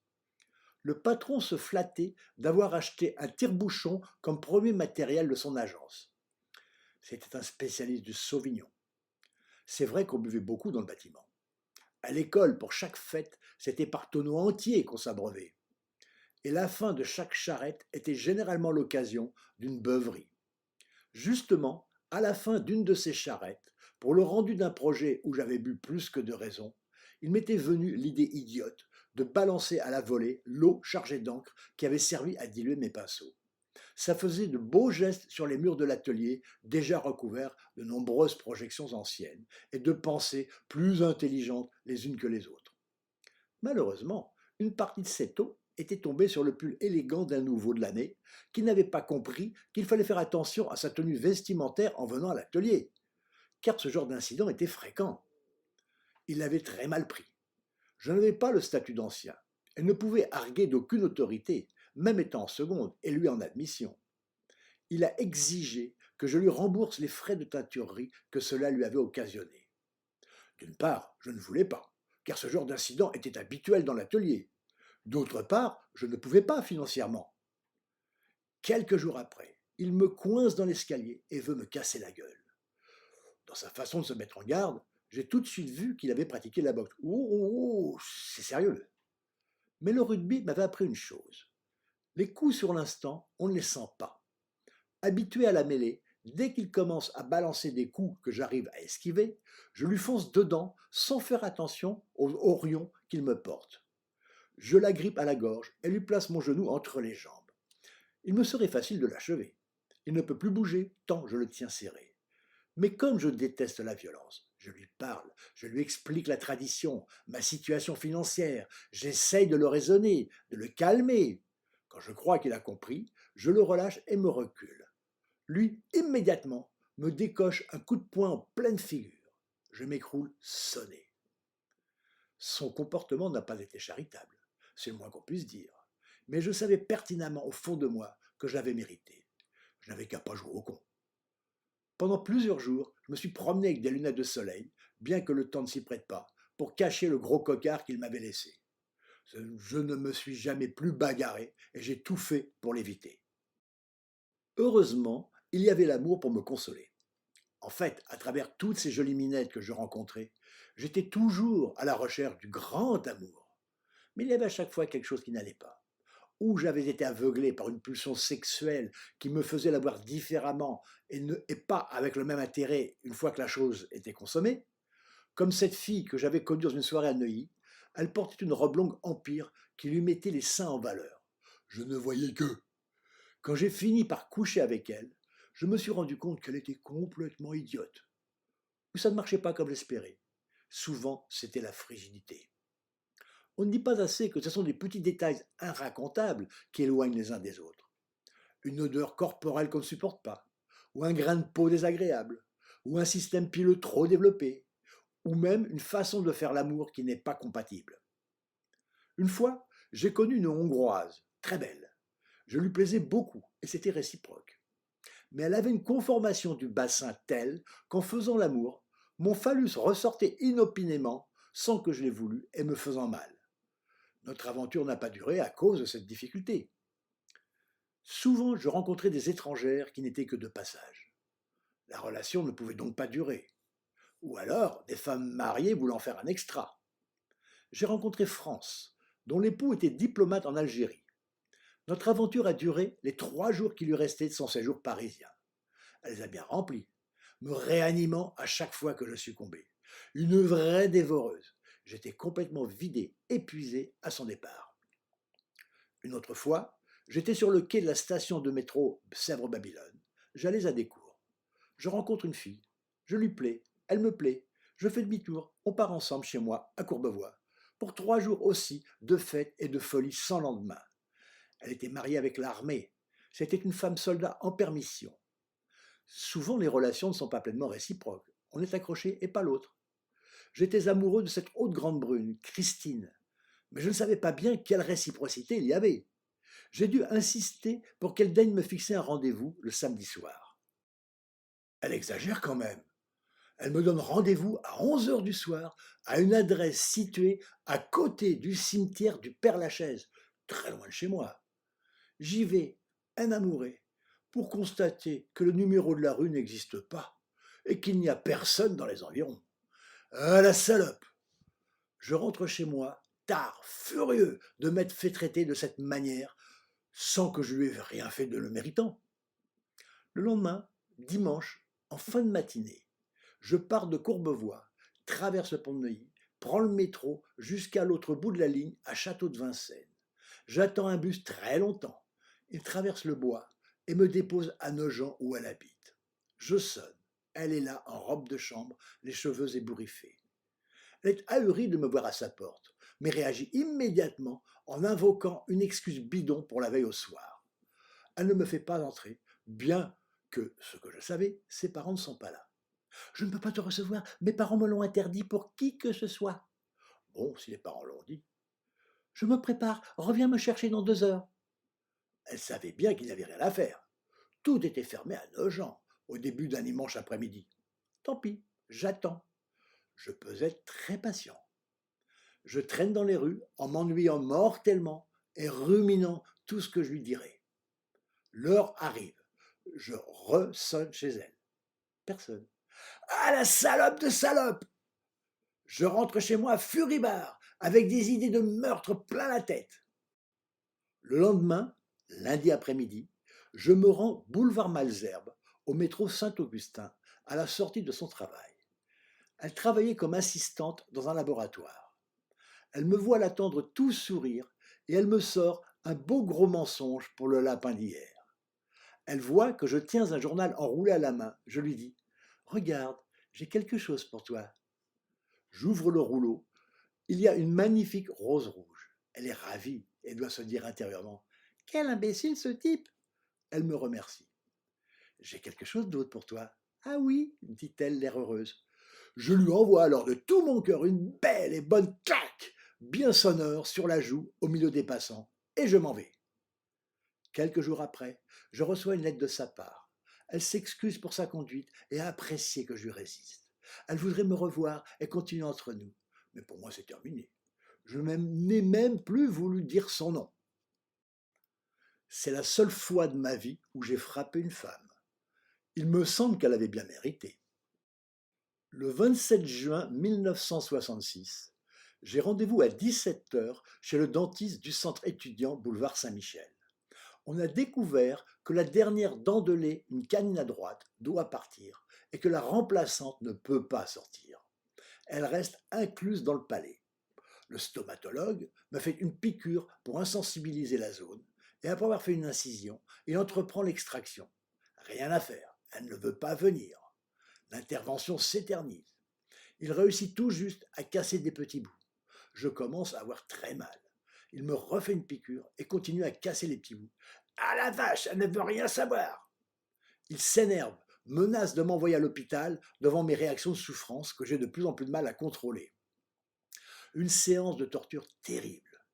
Le patron se flattait d'avoir acheté un tire-bouchon comme premier matériel de son agence. C'était un spécialiste du Sauvignon. C'est vrai qu'on buvait beaucoup dans le bâtiment. À l'école, pour chaque fête, c'était par tonneaux entiers qu'on s'abreuvait. Et la fin de chaque charrette était généralement l'occasion d'une beuverie. Justement, à la fin d'une de ces charrettes, pour le rendu d'un projet où j'avais bu plus que de raison, il m'était venu l'idée idiote de balancer à la volée l'eau chargée d'encre qui avait servi à diluer mes pinceaux. Ça faisait de beaux gestes sur les murs de l'atelier, déjà recouverts de nombreuses projections anciennes, et de pensées plus intelligentes les unes que les autres. Malheureusement, une partie de cette eau était tombée sur le pull élégant d'un nouveau de l'année, qui n'avait pas compris qu'il fallait faire attention à sa tenue vestimentaire en venant à l'atelier, car ce genre d'incident était fréquent. Il l'avait très mal pris. Je n'avais pas le statut d'ancien, et ne pouvais arguer d'aucune autorité, même étant en seconde, et lui en admission. Il a exigé que je lui rembourse les frais de teinturerie que cela lui avait occasionnés. D'une part, je ne voulais pas, car ce genre d'incident était habituel dans l'atelier. D'autre part, je ne pouvais pas financièrement. Quelques jours après, il me coince dans l'escalier et veut me casser la gueule. Dans sa façon de se mettre en garde, j'ai tout de suite vu qu'il avait pratiqué la boxe. Oh, c'est sérieux. Mais le rugby m'avait appris une chose. Les coups sur l'instant, on ne les sent pas. Habitué à la mêlée, dès qu'il commence à balancer des coups que j'arrive à esquiver, je lui fonce dedans sans faire attention aux horions qu'il me porte. Je l'agrippe à la gorge et lui place mon genou entre les jambes. Il me serait facile de l'achever. Il ne peut plus bouger tant je le tiens serré. Mais comme je déteste la violence, je lui parle, je lui explique la tradition, ma situation financière, j'essaye de le raisonner, de le calmer. Quand je crois qu'il a compris, je le relâche et me recule. Lui, immédiatement, me décoche un coup de poing en pleine figure. Je m'écroule sonné. Son comportement n'a pas été charitable, c'est le moins qu'on puisse dire. Mais je savais pertinemment au fond de moi que je l'avais mérité. Je n'avais qu'à pas jouer au con. Pendant plusieurs jours, je me suis promené avec des lunettes de soleil, bien que le temps ne s'y prête pas, pour cacher le gros cocard qu'il m'avait laissé. Je ne me suis jamais plus bagarré et j'ai tout fait pour l'éviter. Heureusement, il y avait l'amour pour me consoler. En fait, à travers toutes ces jolies minettes que je rencontrais, j'étais toujours à la recherche du grand amour. Mais il y avait à chaque fois quelque chose qui n'allait pas. Ou j'avais été aveuglé par une pulsion sexuelle qui me faisait la voir différemment et pas avec le même intérêt une fois que la chose était consommée. Comme cette fille que j'avais connue dans une soirée à Neuilly, elle portait une robe longue empire qui lui mettait les seins en valeur. Je ne voyais que. Quand j'ai fini par coucher avec elle, je me suis rendu compte qu'elle était complètement idiote. Mais ça ne marchait pas comme j'espérais. Souvent, c'était la frigidité. On ne dit pas assez que ce sont des petits détails inracontables qui éloignent les uns des autres. Une odeur corporelle qu'on ne supporte pas, ou un grain de peau désagréable, ou un système pileux trop développé, ou même une façon de faire l'amour qui n'est pas compatible. Une fois, j'ai connu une Hongroise, très belle. Je lui plaisais beaucoup, et c'était réciproque. Mais elle avait une conformation du bassin telle qu'en faisant l'amour, mon phallus ressortait inopinément, sans que je l'aie voulu, et me faisant mal. Notre aventure n'a pas duré à cause de cette difficulté. Souvent, je rencontrais des étrangères qui n'étaient que de passage. La relation ne pouvait donc pas durer. Ou alors, des femmes mariées voulant faire un extra. J'ai rencontré France, dont l'époux était diplomate en Algérie. Notre aventure a duré les 3 jours qui lui restaient de son séjour parisien. Elle les a bien remplis, me réanimant à chaque fois que je succombais. Une vraie dévoreuse. J'étais complètement vidé, épuisé à son départ. Une autre fois, j'étais sur le quai de la station de métro Sèvres-Babylone. J'allais à des cours. Je rencontre une fille. Je lui plais. Elle me plaît. Je fais demi-tour. On part ensemble chez moi, à Courbevoie, pour 3 jours aussi de fête et de folie sans lendemain. Elle était mariée avec l'armée. C'était une femme soldat en permission. Souvent, les relations ne sont pas pleinement réciproques. On est accroché et pas l'autre. J'étais amoureux de cette haute grande brune, Christine, mais je ne savais pas bien quelle réciprocité il y avait. J'ai dû insister pour qu'elle daigne me fixer un rendez-vous le samedi soir. Elle exagère quand même. Elle me donne rendez-vous à 11 heures du soir à une adresse située à côté du cimetière du Père-Lachaise, très loin de chez moi. J'y vais, un amoureux, pour constater que le numéro de la rue n'existe pas et qu'il n'y a personne dans les environs. Ah la salope! Je rentre chez moi, tard, furieux de m'être fait traiter de cette manière, sans que je lui ai rien fait de le méritant. Le lendemain, dimanche, en fin de matinée, je pars de Courbevoie, traverse le pont de Neuilly, prends le métro jusqu'à l'autre bout de la ligne, à Château de Vincennes. J'attends un bus très longtemps. Il traverse le bois et me dépose à Nogent où elle habite. Je sonne. Elle est là en robe de chambre, les cheveux ébouriffés. Elle est ahurie de me voir à sa porte, mais réagit immédiatement en invoquant une excuse bidon pour la veille au soir. Elle ne me fait pas entrer, bien que, ce que je savais, ses parents ne sont pas là. Je ne peux pas te recevoir, mes parents me l'ont interdit pour qui que ce soit. Bon, si les parents l'ont dit. Je me prépare, reviens me chercher dans 2 heures. Elle savait bien qu'il n'y avait rien à faire. Tout était fermé à Nogent, au début d'un dimanche après-midi. Tant pis, j'attends. Je peux être très patient. Je traîne dans les rues en m'ennuyant mortellement et ruminant tout ce que je lui dirai. L'heure arrive. Je ressonne chez elle. Personne. Ah la salope de salope! Je rentre chez moi furibard, avec des idées de meurtre plein la tête. Le lendemain, lundi après-midi, je me rends boulevard Malesherbes, au métro Saint-Augustin, à la sortie de son travail. Elle travaillait comme assistante dans un laboratoire. Elle me voit l'attendre tout sourire et elle me sort un beau gros mensonge pour le lapin d'hier. Elle voit que je tiens un journal enroulé à la main. Je lui dis « Regarde, j'ai quelque chose pour toi. » J'ouvre le rouleau. Il y a une magnifique rose rouge. Elle est ravie et doit se dire intérieurement « Quel imbécile ce type !» Elle me remercie. « J'ai quelque chose d'autre pour toi. »« Ah oui » dit-elle, l'air heureuse. Je lui envoie alors de tout mon cœur une belle et bonne claque, bien sonore, sur la joue, au milieu des passants, et je m'en vais. Quelques jours après, je reçois une lettre de sa part. Elle s'excuse pour sa conduite et a apprécié que je lui résiste. Elle voudrait me revoir et continuer entre nous. Mais pour moi, c'est terminé. Je n'ai même plus voulu dire son nom. C'est la seule fois de ma vie où j'ai frappé une femme. Il me semble qu'elle avait bien mérité. Le 27 juin 1966, j'ai rendez-vous à 17 heures chez le dentiste du centre étudiant boulevard Saint-Michel. On a découvert que la dernière dent de lait, une canine à droite, doit partir et que la remplaçante ne peut pas sortir. Elle reste incluse dans le palais. Le stomatologue me fait une piqûre pour insensibiliser la zone et après avoir fait une incision, il entreprend l'extraction. Rien à faire, elle ne veut pas venir. L'intervention s'éternise. Il réussit tout juste à casser des petits bouts. Je commence à avoir très mal. Il me refait une piqûre et continue à casser les petits bouts. Ah la vache, elle ne veut rien savoir. Il s'énerve, menace de m'envoyer à l'hôpital devant mes réactions de souffrance que j'ai de plus en plus de mal à contrôler. Une séance de torture terrible.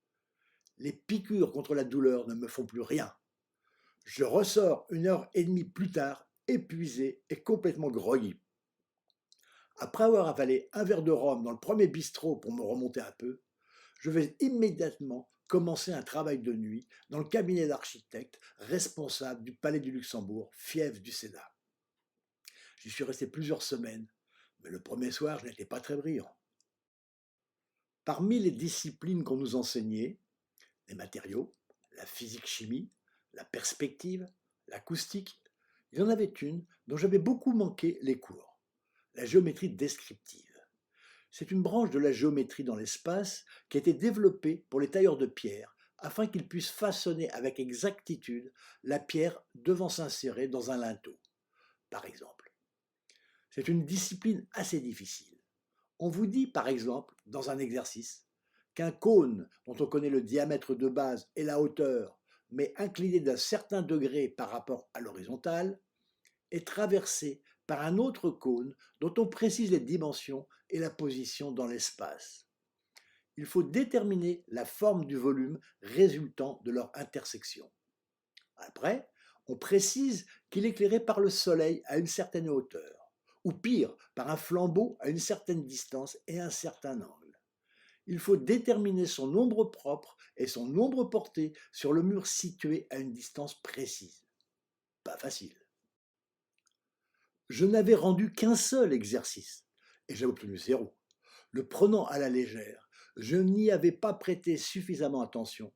Les piqûres contre la douleur ne me font plus rien. Je ressors 1 heure et demie plus tard, épuisé et complètement groggy. Après avoir avalé un verre de rhum dans le premier bistrot pour me remonter un peu, je vais immédiatement commencer un travail de nuit dans le cabinet d'architecte responsable du Palais du Luxembourg, fief du Sénat. J'y suis resté plusieurs semaines, mais le premier soir, je n'étais pas très brillant. Parmi les disciplines qu'on nous enseignait, les matériaux, la physique-chimie, la perspective, l'acoustique, il y en avait une dont j'avais beaucoup manqué les cours, la géométrie descriptive. C'est une branche de la géométrie dans l'espace qui a été développée pour les tailleurs de pierre afin qu'ils puissent façonner avec exactitude la pierre devant s'insérer dans un linteau, par exemple. C'est une discipline assez difficile. On vous dit, par exemple, dans un exercice, qu'un cône dont on connaît le diamètre de base et la hauteur, mais incliné d'un certain degré par rapport à l'horizontale, est traversé par un autre cône dont on précise les dimensions et la position dans l'espace. Il faut déterminer la forme du volume résultant de leur intersection. Après, on précise qu'il est éclairé par le soleil à une certaine hauteur, ou pire, par un flambeau à une certaine distance et un certain angle. Il faut déterminer son nombre propre et son nombre porté sur le mur situé à une distance précise. Pas facile. Je n'avais rendu qu'un seul exercice, et j'ai obtenu 0. Le prenant à la légère, je n'y avais pas prêté suffisamment attention,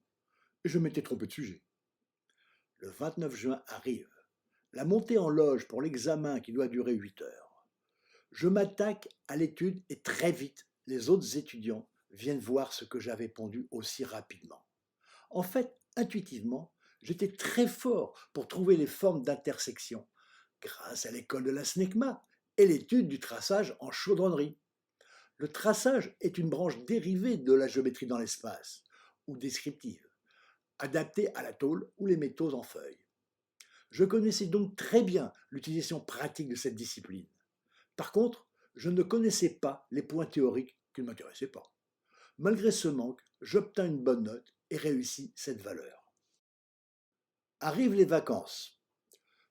et je m'étais trompé de sujet. Le 29 juin arrive, la montée en loge pour l'examen qui doit durer 8 heures. Je m'attaque à l'étude et très vite, les autres étudiants viennent voir ce que j'avais pondu aussi rapidement. En fait, intuitivement, j'étais très fort pour trouver les formes d'intersection, grâce à l'école de la SNECMA et l'étude du traçage en chaudronnerie. Le traçage est une branche dérivée de la géométrie dans l'espace, ou descriptive, adaptée à la tôle ou les métaux en feuilles. Je connaissais donc très bien l'utilisation pratique de cette discipline. Par contre, je ne connaissais pas les points théoriques qui ne m'intéressaient pas. Malgré ce manque, j'obtins une bonne note et réussis cette valeur. Arrivent les vacances.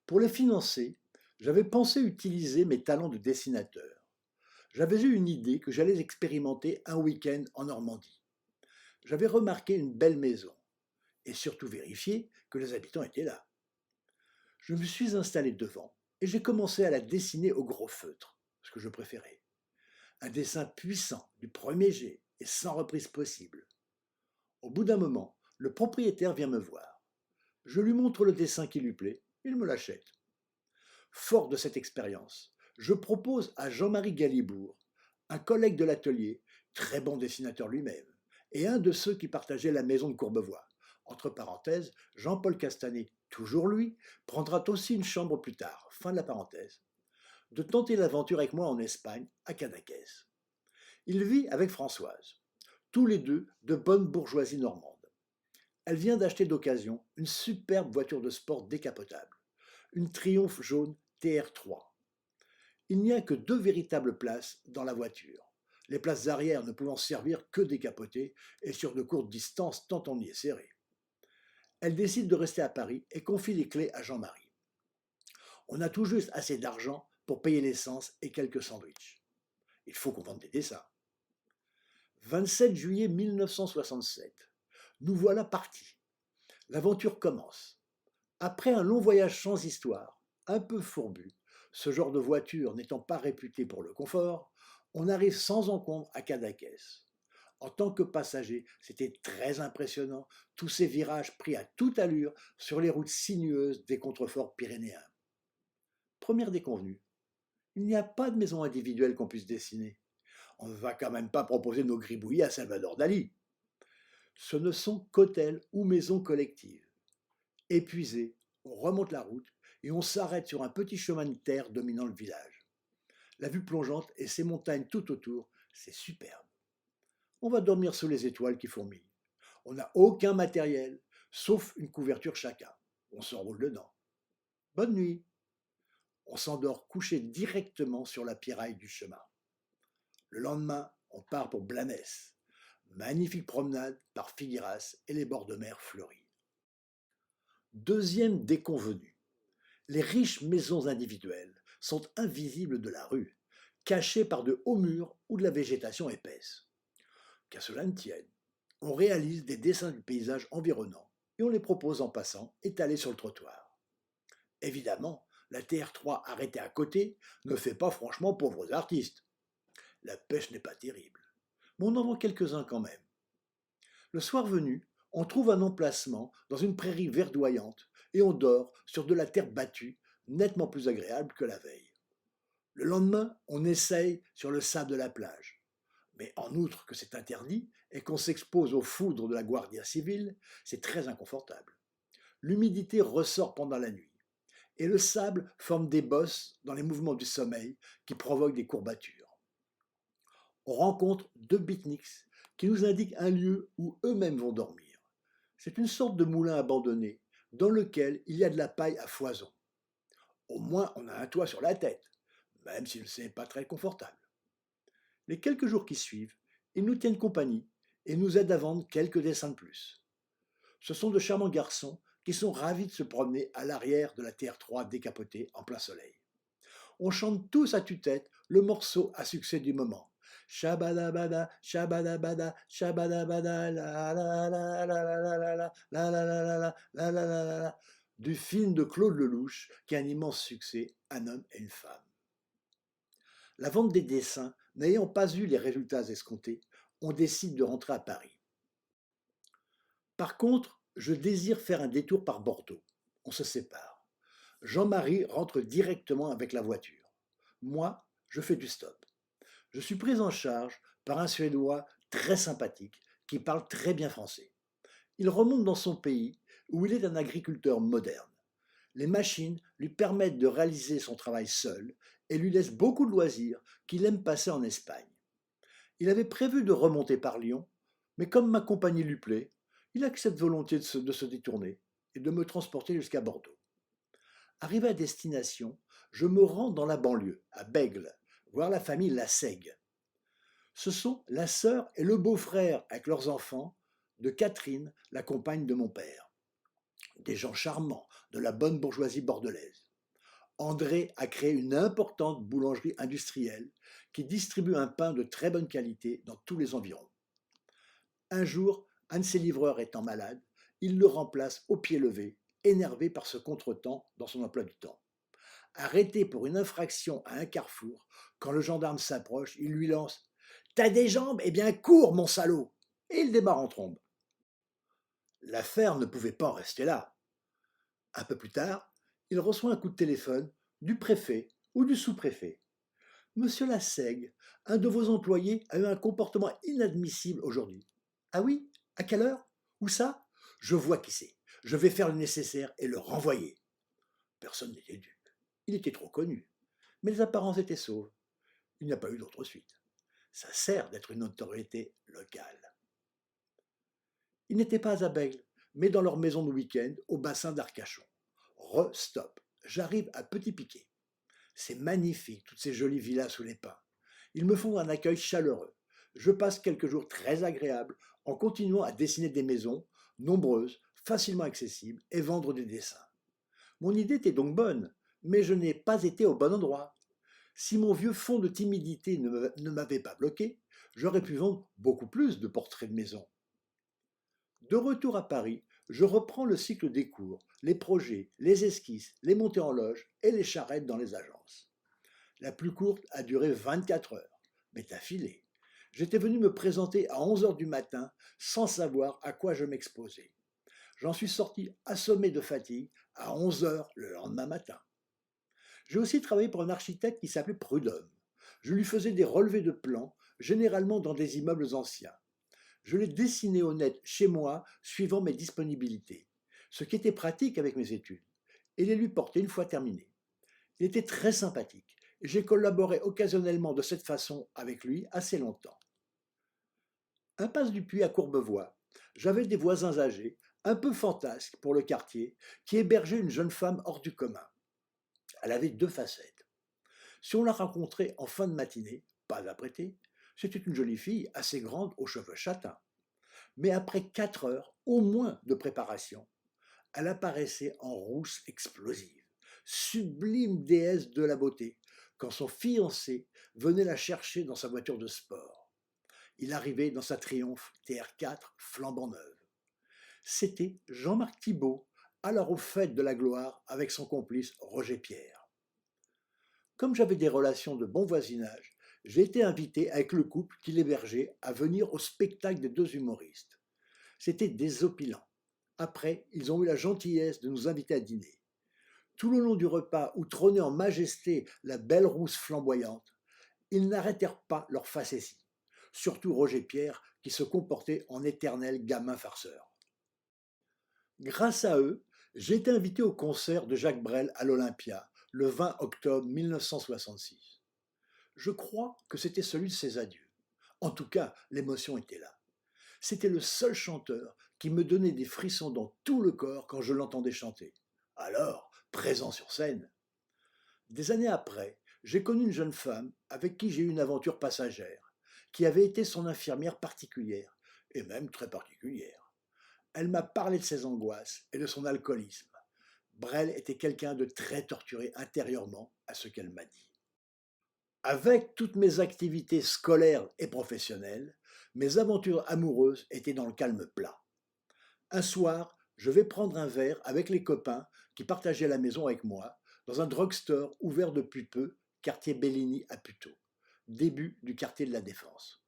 Pour les financer, j'avais pensé utiliser mes talents de dessinateur. J'avais eu une idée que j'allais expérimenter un week-end en Normandie. J'avais remarqué une belle maison et surtout vérifié que les habitants étaient là. Je me suis installé devant et j'ai commencé à la dessiner au gros feutre, ce que je préférais. Un dessin puissant du premier jet et sans reprise possible. Au bout d'un moment, le propriétaire vient me voir. Je lui montre le dessin qui lui plaît, il me l'achète. Fort de cette expérience, je propose à Jean-Marie Galibourg, un collègue de l'atelier, très bon dessinateur lui-même, et un de ceux qui partageaient la maison de Courbevoie. Entre parenthèses, Jean-Paul Castanet, toujours lui, prendra aussi une chambre plus tard, fin de la parenthèse, de tenter l'aventure avec moi en Espagne, à Cadaqués. Il vit avec Françoise, tous les deux de bonne bourgeoisie normande. Elle vient d'acheter d'occasion une superbe voiture de sport décapotable, une Triumph jaune TR3. Il n'y a que 2 véritables places dans la voiture, les places arrière ne pouvant servir que décapotées et sur de courtes distances tant on y est serré. Elle décide de rester à Paris et confie les clés à Jean-Marie. On a tout juste assez d'argent pour payer l'essence et quelques sandwichs. Il faut qu'on vende des dessins. 27 juillet 1967. Nous voilà partis. L'aventure commence. Après un long voyage sans histoire, un peu fourbu, ce genre de voiture n'étant pas réputé pour le confort, on arrive sans encombre à Cadaqués. En tant que passager, c'était très impressionnant, tous ces virages pris à toute allure sur les routes sinueuses des contreforts pyrénéens. Première déconvenue, il n'y a pas de maison individuelle qu'on puisse dessiner. On ne va quand même pas proposer nos gribouillis à Salvador Dali. Ce ne sont qu'hôtels ou maisons collectives. Épuisé, on remonte la route et on s'arrête sur un petit chemin de terre dominant le village. La vue plongeante et ces montagnes tout autour, c'est superbe. On va dormir sous les étoiles qui fourmillent. On n'a aucun matériel, sauf une couverture chacun. On s'enroule dedans. Bonne nuit. On s'endort couché directement sur la pierraille du chemin. Le lendemain, on part pour Blanes. Magnifique promenade par Figueras et les bords de mer fleuris. Deuxième déconvenue. Les riches maisons individuelles sont invisibles de la rue, cachées par de hauts murs ou de la végétation épaisse. Qu'à cela ne tienne, on réalise des dessins du paysage environnant et on les propose en passant, étalés sur le trottoir. Évidemment, la TR3 arrêtée à côté ne fait pas franchement pauvres artistes. La pêche n'est pas terrible, mais on en vend quelques-uns quand même. Le soir venu, on trouve un emplacement dans une prairie verdoyante et on dort sur de la terre battue, nettement plus agréable que la veille. Le lendemain, on essaye sur le sable de la plage. Mais en outre que c'est interdit et qu'on s'expose aux foudres de la Guardia civile, c'est très inconfortable. L'humidité ressort pendant la nuit et le sable forme des bosses dans les mouvements du sommeil qui provoquent des courbatures. On rencontre 2 beatniks qui nous indiquent un lieu où eux-mêmes vont dormir. C'est une sorte de moulin abandonné dans lequel il y a de la paille à foison. Au moins on a un toit sur la tête, même si ce n'est pas très confortable. Les quelques jours qui suivent, ils nous tiennent compagnie et nous aident à vendre quelques dessins de plus. Ce sont de charmants garçons qui sont ravis de se promener à l'arrière de la TR3 décapotée en plein soleil. On chante tous à tue-tête le morceau à succès du moment. Shabadabada, shabadabada, shabadabada, la la la la la la la la la la la la la la la du film de Claude Lelouch qui a un immense succès, Un homme et une femme. La vente des dessins n'ayant pas eu les résultats escomptés, on décide de rentrer à Paris. Par contre, je désire faire un détour par Bordeaux. On se sépare. Jean-Marie rentre directement avec la voiture. Moi, je fais du stop. Je suis pris en charge par un Suédois très sympathique qui parle très bien français. Il remonte dans son pays où il est un agriculteur moderne. Les machines lui permettent de réaliser son travail seul et lui laissent beaucoup de loisirs qu'il aime passer en Espagne. Il avait prévu de remonter par Lyon, mais comme ma compagnie lui plaît, il accepte volontiers de se détourner et de me transporter jusqu'à Bordeaux. Arrivé à destination, je me rends dans la banlieue, à Bègle, voir la famille Lassègue. Ce sont la sœur et le beau-frère avec leurs enfants de Catherine, la compagne de mon père. Des gens charmants de la bonne bourgeoisie bordelaise. André a créé une importante boulangerie industrielle qui distribue un pain de très bonne qualité dans tous les environs. Un jour, un de ses livreurs étant malade, il le remplace au pied levé, énervé par ce contretemps dans son emploi du temps. Arrêté pour une infraction à un carrefour, quand le gendarme s'approche, il lui lance « T'as des jambes? Eh bien cours, mon salaud !» et il démarre en trombe. L'affaire ne pouvait pas en rester là. Un peu plus tard, il reçoit un coup de téléphone du préfet ou du sous-préfet. Monsieur Lassègue, un de vos employés a eu un comportement inadmissible aujourd'hui. Ah oui? À quelle heure? Où ça? Je vois qui c'est. Je vais faire le nécessaire et le renvoyer. Personne n'était dupe. Il était trop connu. Mais les apparences étaient sauves. Il n'y a pas eu d'autre suite. Ça sert d'être une autorité locale. Ils n'étaient pas à Bègle, mais dans leur maison de week-end au bassin d'Arcachon. Stop. J'arrive à Petit Piquet. C'est magnifique, toutes ces jolies villas sous les pins. Ils me font un accueil chaleureux. Je passe quelques jours très agréables en continuant à dessiner des maisons, nombreuses, facilement accessibles, et vendre des dessins. Mon idée était donc bonne, mais je n'ai pas été au bon endroit. Si mon vieux fond de timidité ne m'avait pas bloqué, j'aurais pu vendre beaucoup plus de portraits de maison. De retour à Paris, je reprends le cycle des cours, les projets, les esquisses, les montées en loge et les charrettes dans les agences. La plus courte a duré 24 heures, mais t'as filé. J'étais venu me présenter à 11 heures du matin sans savoir à quoi je m'exposais. J'en suis sorti assommé de fatigue à 11 heures le lendemain matin. J'ai aussi travaillé pour un architecte qui s'appelait Prudhomme. Je lui faisais des relevés de plans, généralement dans des immeubles anciens. Je les dessinais au net chez moi, suivant mes disponibilités, ce qui était pratique avec mes études, et les lui portais une fois terminés. Il était très sympathique, et j'ai collaboré occasionnellement de cette façon avec lui assez longtemps. Impasse du Puy à Courbevoie, j'avais des voisins âgés, un peu fantasques pour le quartier, qui hébergeaient une jeune femme hors du commun. Elle avait deux facettes. Si on la rencontrait en fin de matinée, pas apprêtée, c'était une jolie fille assez grande aux cheveux châtains. Mais après 4 heures, au moins, de préparation, elle apparaissait en rousse explosive, sublime déesse de la beauté, quand son fiancé venait la chercher dans sa voiture de sport. Il arrivait dans sa Triumph TR4 flambant neuve. C'était Jean-Marc Thibault, alors au fait de la gloire avec son complice Roger Pierre. Comme j'avais des relations de bon voisinage, j'ai été invité avec le couple qui l'hébergeait à venir au spectacle des deux humoristes. C'était désopilant. Après, ils ont eu la gentillesse de nous inviter à dîner. Tout le long du repas où trônait en majesté la belle rousse flamboyante, ils n'arrêtèrent pas leur facétie. Surtout Roger Pierre qui se comportait en éternel gamin farceur. Grâce à eux, j'ai été invité au concert de Jacques Brel à l'Olympia le 20 octobre 1966. Je crois que c'était celui de ses adieux. En tout cas, l'émotion était là. C'était le seul chanteur qui me donnait des frissons dans tout le corps quand je l'entendais chanter. Alors, présent sur scène. Des années après, J'ai connu une jeune femme avec qui j'ai eu une aventure passagère, qui avait été son infirmière particulière, et même très particulière. Elle m'a parlé de ses angoisses et de son alcoolisme. Brel était quelqu'un de très torturé intérieurement, à ce qu'elle m'a dit. Avec toutes mes activités scolaires et professionnelles, mes aventures amoureuses étaient dans le calme plat. Un soir, je vais prendre un verre avec les copains qui partageaient la maison avec moi, dans un drugstore ouvert depuis peu, quartier Bellini à Puteaux, début du quartier de la Défense.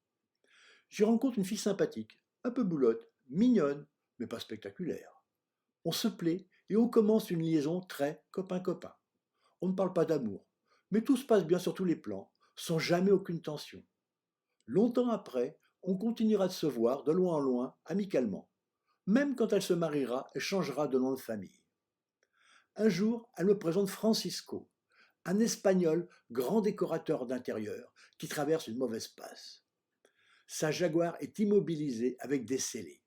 J'y rencontre une fille sympathique, un peu boulotte, mignonne, mais pas spectaculaire. On se plaît et on commence une liaison très copain-copain. On ne parle pas d'amour, mais tout se passe bien sur tous les plans, sans jamais aucune tension. Longtemps après, on continuera de se voir de loin en loin, amicalement, même quand elle se mariera et changera de nom de famille. Un jour, elle me présente Francisco, un Espagnol grand décorateur d'intérieur qui traverse une mauvaise passe. Sa Jaguar est immobilisée avec des scellés.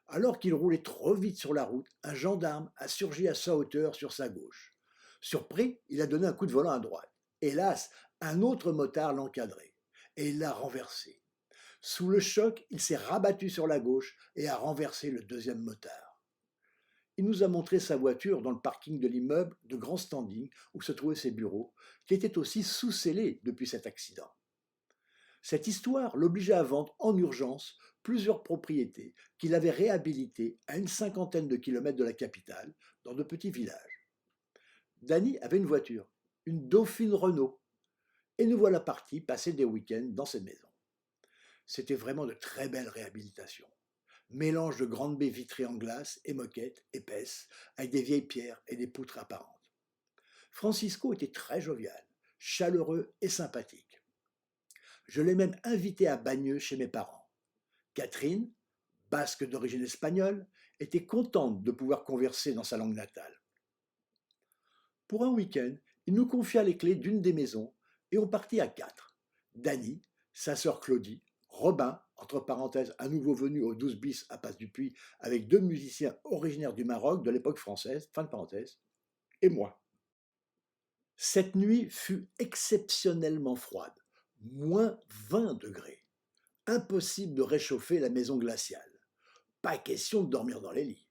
Alors qu'il roulait trop vite sur la route, un gendarme a surgi à sa hauteur sur sa gauche. Surpris, il a donné un coup de volant à droite. Hélas, un autre motard l'a encadré et il l'a renversé. Sous le choc, il s'est rabattu sur la gauche et a renversé le deuxième motard. Il nous a montré sa voiture dans le parking de l'immeuble de grand standing où se trouvaient ses bureaux, qui étaient aussi sous-scellés depuis cet accident. Cette histoire l'obligeait à vendre en urgence plusieurs propriétés qu'il avait réhabilitées à une cinquantaine de kilomètres de la capitale, dans de petits villages. Danny avait une voiture, une Dauphine Renault, et nous voilà partis passer des week-ends dans cette maison. C'était vraiment de très belles réhabilitations. Mélange de grandes baies vitrées en glace et moquettes épaisses, avec des vieilles pierres et des poutres apparentes. Francisco était très jovial, chaleureux et sympathique. Je l'ai même invité à Bagneux chez mes parents. Catherine, basque d'origine espagnole, était contente de pouvoir converser dans sa langue natale. Pour un week-end, il nous confia les clés d'une des maisons et on partit à 4. Dany, sa sœur Claudie, Robin, entre parenthèses un nouveau venu au 12 bis à Passe-du-Puy avec 2 musiciens originaires du Maroc de l'époque française, fin de parenthèse, et moi. Cette nuit fut exceptionnellement froide, moins 20 degrés. Impossible de réchauffer la maison glaciale. Pas question de dormir dans les lits.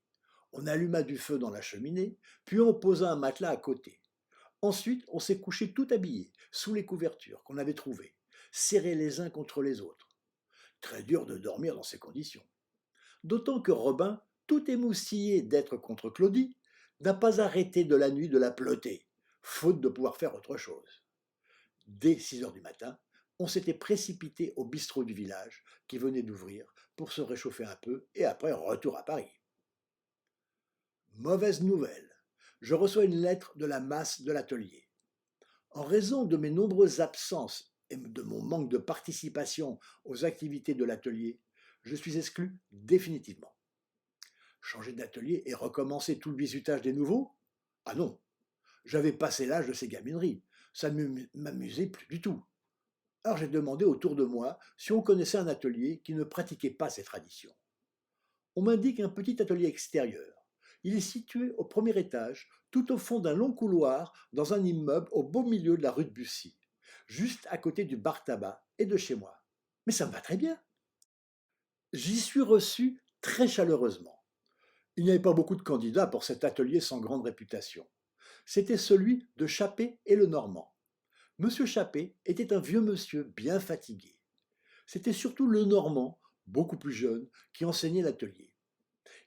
On alluma du feu dans la cheminée, puis on posa un matelas à côté. Ensuite, on s'est couché tout habillés, sous les couvertures qu'on avait trouvées, serrés les uns contre les autres. Très dur de dormir dans ces conditions. D'autant que Robin, tout émoustillé d'être contre Claudie, n'a pas arrêté de la nuit de la peloter, faute de pouvoir faire autre chose. Dès 6 heures du matin, on s'était précipité au bistrot du village, qui venait d'ouvrir, pour se réchauffer un peu, et après retour à Paris. Mauvaise nouvelle, je reçois une lettre de la masse de l'atelier. En raison de mes nombreuses absences et de mon manque de participation aux activités de l'atelier, je suis exclu définitivement. Changer d'atelier et recommencer tout le bizutage des nouveaux? Ah non, j'avais passé l'âge de ces gamineries, ça ne m'amusait plus du tout. Alors j'ai demandé autour de moi si on connaissait un atelier qui ne pratiquait pas ces traditions. On m'indique un petit atelier extérieur. Il est situé au premier étage, tout au fond d'un long couloir, dans un immeuble au beau milieu de la rue de Bussy, juste à côté du bar tabac et de chez moi. Mais ça me va très bien. J'y suis reçu très chaleureusement. Il n'y avait pas beaucoup de candidats pour cet atelier sans grande réputation. C'était celui de Chappé et le Normand. Monsieur Chappé était un vieux monsieur bien fatigué. C'était surtout le Normand, beaucoup plus jeune, qui enseignait l'atelier.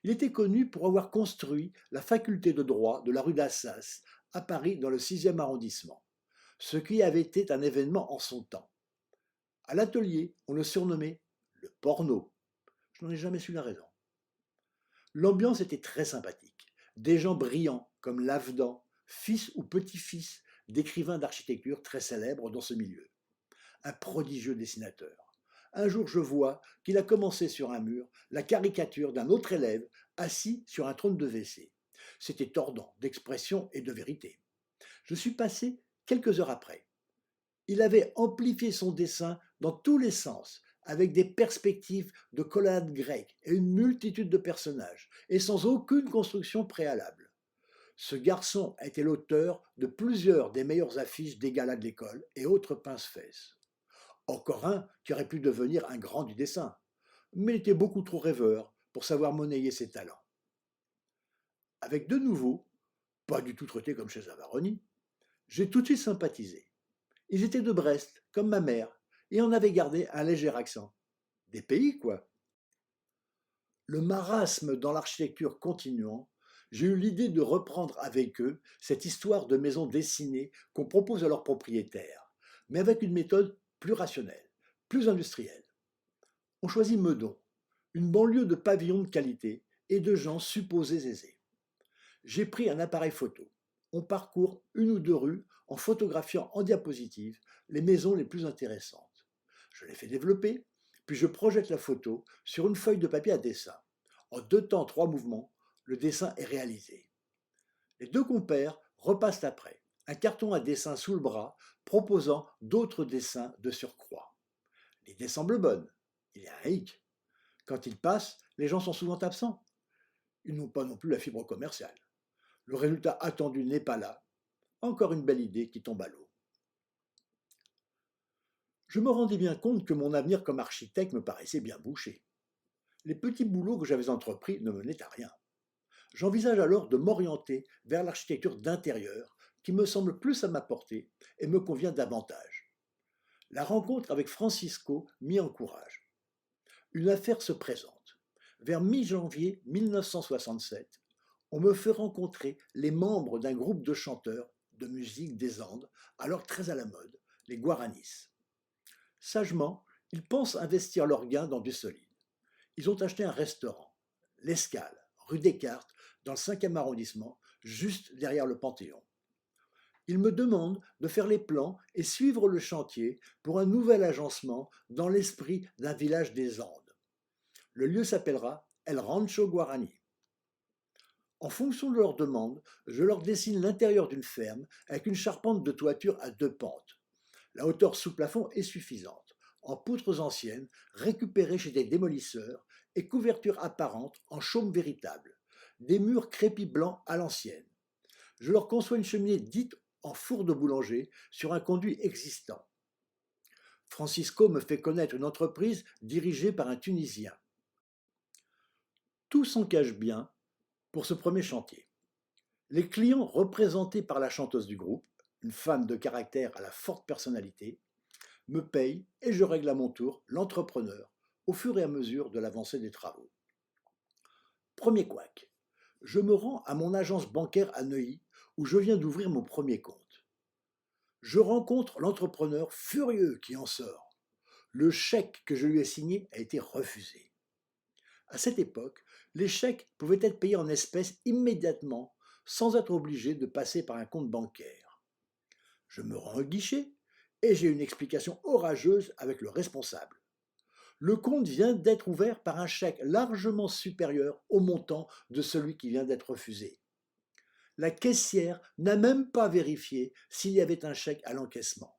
Il était connu pour avoir construit la faculté de droit de la rue d'Assas, à Paris dans le 6e arrondissement, ce qui avait été un événement en son temps. À l'atelier, on le surnommait le porno. Je n'en ai jamais su la raison. L'ambiance était très sympathique. Des gens brillants comme Lavedan, fils ou petit-fils d'écrivains d'architecture très célèbres dans ce milieu. Un prodigieux dessinateur. Un jour, je vois qu'il a commencé sur un mur la caricature d'un autre élève assis sur un trône de WC. C'était tordant d'expression et de vérité. Je suis passé quelques heures après. Il avait amplifié son dessin dans tous les sens, avec des perspectives de colonnades grecques et une multitude de personnages, et sans aucune construction préalable. Ce garçon a été l'auteur de plusieurs des meilleures affiches des galas de l'école et autres pince-fesses. Encore un qui aurait pu devenir un grand du dessin, mais il était beaucoup trop rêveur pour savoir monnayer ses talents. Avec de nouveaux, pas du tout traités comme chez Avaroni, j'ai tout de suite sympathisé. Ils étaient de Brest, comme ma mère, et en avaient gardé un léger accent. Des pays, quoi. Le marasme dans l'architecture continuant, j'ai eu l'idée de reprendre avec eux cette histoire de maisons dessinées qu'on propose à leurs propriétaires, mais avec une méthode plus rationnelle, plus industrielle. On choisit Meudon, une banlieue de pavillons de qualité et de gens supposés aisés. J'ai pris un appareil photo. On parcourt une ou deux rues en photographiant en diapositive les maisons les plus intéressantes. Je les fais développer, puis je projette la photo sur une feuille de papier à dessin. En 2 temps, 3 mouvements, le dessin est réalisé. Les deux compères repassent après, un carton à dessin sous le bras, proposant d'autres dessins de surcroît. L'idée semble bonne. Il y a un hic. Quand ils passent, les gens sont souvent absents. Ils n'ont pas non plus la fibre commerciale. Le résultat attendu n'est pas là. Encore une belle idée qui tombe à l'eau. Je me rendais bien compte que mon avenir comme architecte me paraissait bien bouché. Les petits boulots que j'avais entrepris ne menaient à rien. J'envisage alors de m'orienter vers l'architecture d'intérieur qui me semble plus à ma portée et me convient davantage. La rencontre avec Francisco m'y encourage. Une affaire se présente. Vers mi-janvier 1967, on me fait rencontrer les membres d'un groupe de chanteurs de musique des Andes, alors très à la mode, les Guaranis. Sagement, ils pensent investir leurs gains dans du solide. Ils ont acheté un restaurant, l'Escale, rue Descartes, dans le 5e arrondissement, juste derrière le Panthéon. Ils me demandent de faire les plans et suivre le chantier pour un nouvel agencement dans l'esprit d'un village des Andes. Le lieu s'appellera El Rancho Guarani. En fonction de leurs demandes, je leur dessine l'intérieur d'une ferme avec une charpente de toiture à 2 pentes. La hauteur sous plafond est suffisante, en poutres anciennes récupérées chez des démolisseurs et couverture apparente en chaume véritable, des murs crépis blancs à l'ancienne. Je leur conçois une cheminée dite en four de boulanger sur un conduit existant. Francisco me fait connaître une entreprise dirigée par un Tunisien. Tout s'encache bien pour ce premier chantier. Les clients représentés par la chanteuse du groupe, une femme de caractère à la forte personnalité, me payent et je règle à mon tour l'entrepreneur au fur et à mesure de l'avancée des travaux. Premier couac, je me rends à mon agence bancaire à Neuilly où je viens d'ouvrir mon premier compte. Je rencontre l'entrepreneur furieux qui en sort. Le chèque que je lui ai signé a été refusé. À cette époque, les chèques pouvaient être payés en espèces immédiatement sans être obligé de passer par un compte bancaire. Je me rends au guichet et j'ai une explication orageuse avec le responsable. Le compte vient d'être ouvert par un chèque largement supérieur au montant de celui qui vient d'être refusé. La caissière n'a même pas vérifié s'il y avait un chèque à l'encaissement.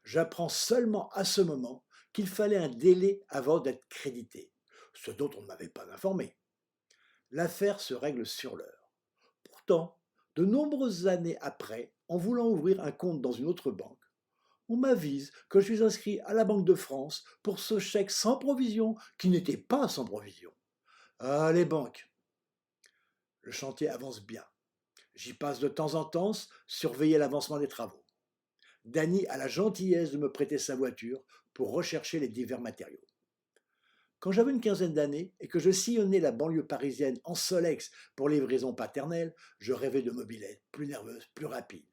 J'apprends seulement à ce moment qu'il fallait un délai avant d'être crédité, ce dont on ne m'avait pas informé. L'affaire se règle sur l'heure. Pourtant, de nombreuses années après, en voulant ouvrir un compte dans une autre banque, on m'avise que je suis inscrit à la Banque de France pour ce chèque sans provision qui n'était pas sans provision. Ah, les banques! Le chantier avance bien. J'y passe de temps en temps, surveiller l'avancement des travaux. Danny a la gentillesse de me prêter sa voiture pour rechercher les divers matériaux. Quand j'avais une quinzaine d'années et que je sillonnais la banlieue parisienne en Solex pour livraison paternelle, je rêvais de mobylettes plus nerveuses, plus rapides.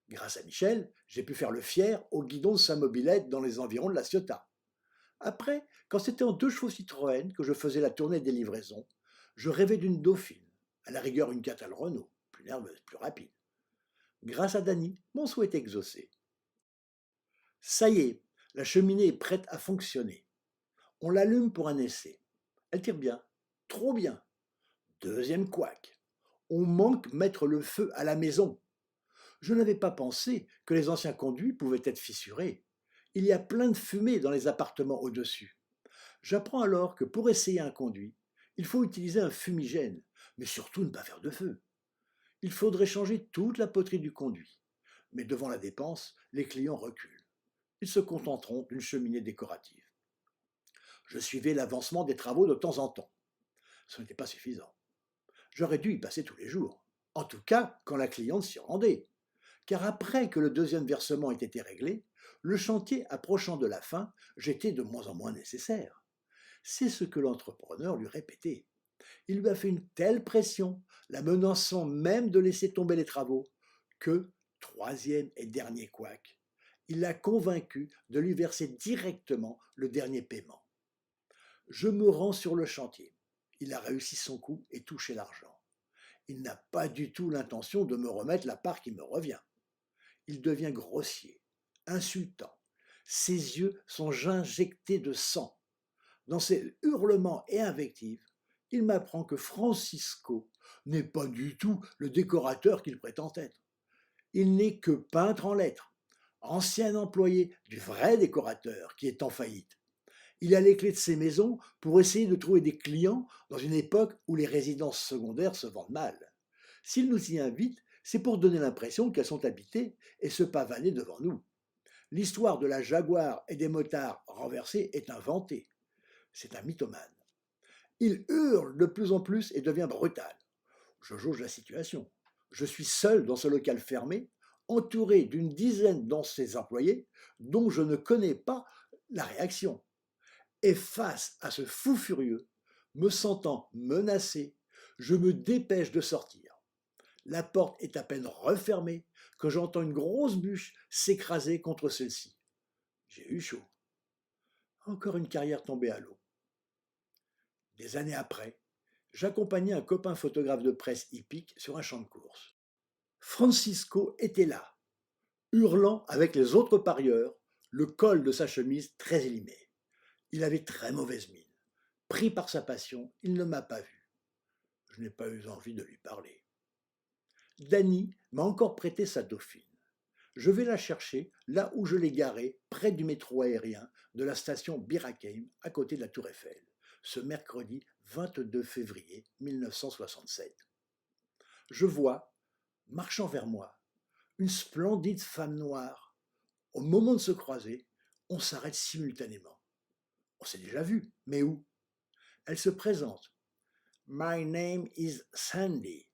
Grâce à Michel, j'ai pu faire le fier au guidon de sa mobilette dans les environs de la Ciotat. Après, quand c'était en 2 chevaux Citroën que je faisais la tournée des livraisons, je rêvais d'une Dauphine, à la rigueur une Catale Renault, plus nerveuse, plus rapide. Grâce à Dany, mon souhait est exaucé. Ça y est, la cheminée est prête à fonctionner. On l'allume pour un essai. Elle tire bien, trop bien. Deuxième couac. On manque mettre le feu à la maison. Je n'avais pas pensé que les anciens conduits pouvaient être fissurés. Il y a plein de fumée dans les appartements au-dessus. J'apprends alors que pour essayer un conduit, il faut utiliser un fumigène, mais surtout ne pas faire de feu. Il faudrait changer toute la poterie du conduit. Mais devant la dépense, les clients reculent. Ils se contenteront d'une cheminée décorative. Je suivais l'avancement des travaux de temps en temps. Ce n'était pas suffisant. J'aurais dû y passer tous les jours. En tout cas, quand la cliente s'y rendait. Car après que le deuxième versement ait été réglé, le chantier approchant de la fin, j'étais de moins en moins nécessaire. C'est ce que l'entrepreneur lui répétait. Il lui a fait une telle pression, la menaçant même de laisser tomber les travaux, que, troisième et dernier couac, il l'a convaincu de lui verser directement le dernier paiement. Je me rends sur le chantier. Il a réussi son coup et touché l'argent. Il n'a pas du tout l'intention de me remettre la part qui me revient. Il devient grossier, insultant. Ses yeux sont injectés de sang. Dans ses hurlements et invectives, il m'apprend que Francisco n'est pas du tout le décorateur qu'il prétend être. Il n'est que peintre en lettres, ancien employé du vrai décorateur qui est en faillite. Il a les clés de ses maisons pour essayer de trouver des clients dans une époque où les résidences secondaires se vendent mal. S'il nous y invite, c'est pour donner l'impression qu'elles sont habitées et se pavaner devant nous. L'histoire de la Jaguar et des motards renversés est inventée. C'est un mythomane. Il hurle de plus en plus et devient brutal. Je jauge la situation. Je suis seul dans ce local fermé, entouré d'une dizaine d'anciens employés dont je ne connais pas la réaction. Et face à ce fou furieux, me sentant menacé, je me dépêche de sortir. La porte est à peine refermée que j'entends une grosse bûche s'écraser contre celle-ci. J'ai eu chaud. Encore une carrière tombée à l'eau. Des années après, j'accompagnais un copain photographe de presse hippique sur un champ de course. Francisco était là, hurlant avec les autres parieurs, le col de sa chemise très élimé. Il avait très mauvaise mine. Pris par sa passion, il ne m'a pas vu. Je n'ai pas eu envie de lui parler. Dany m'a encore prêté sa dauphine. Je vais la chercher là où je l'ai garée, près du métro aérien de la station Bir Hakeim, à côté de la Tour Eiffel, ce mercredi 22 février 1967. Je vois, marchant vers moi, une splendide femme noire. Au moment de se croiser, on s'arrête simultanément. On s'est déjà vu, mais où? Elle se présente. My name is Sandy.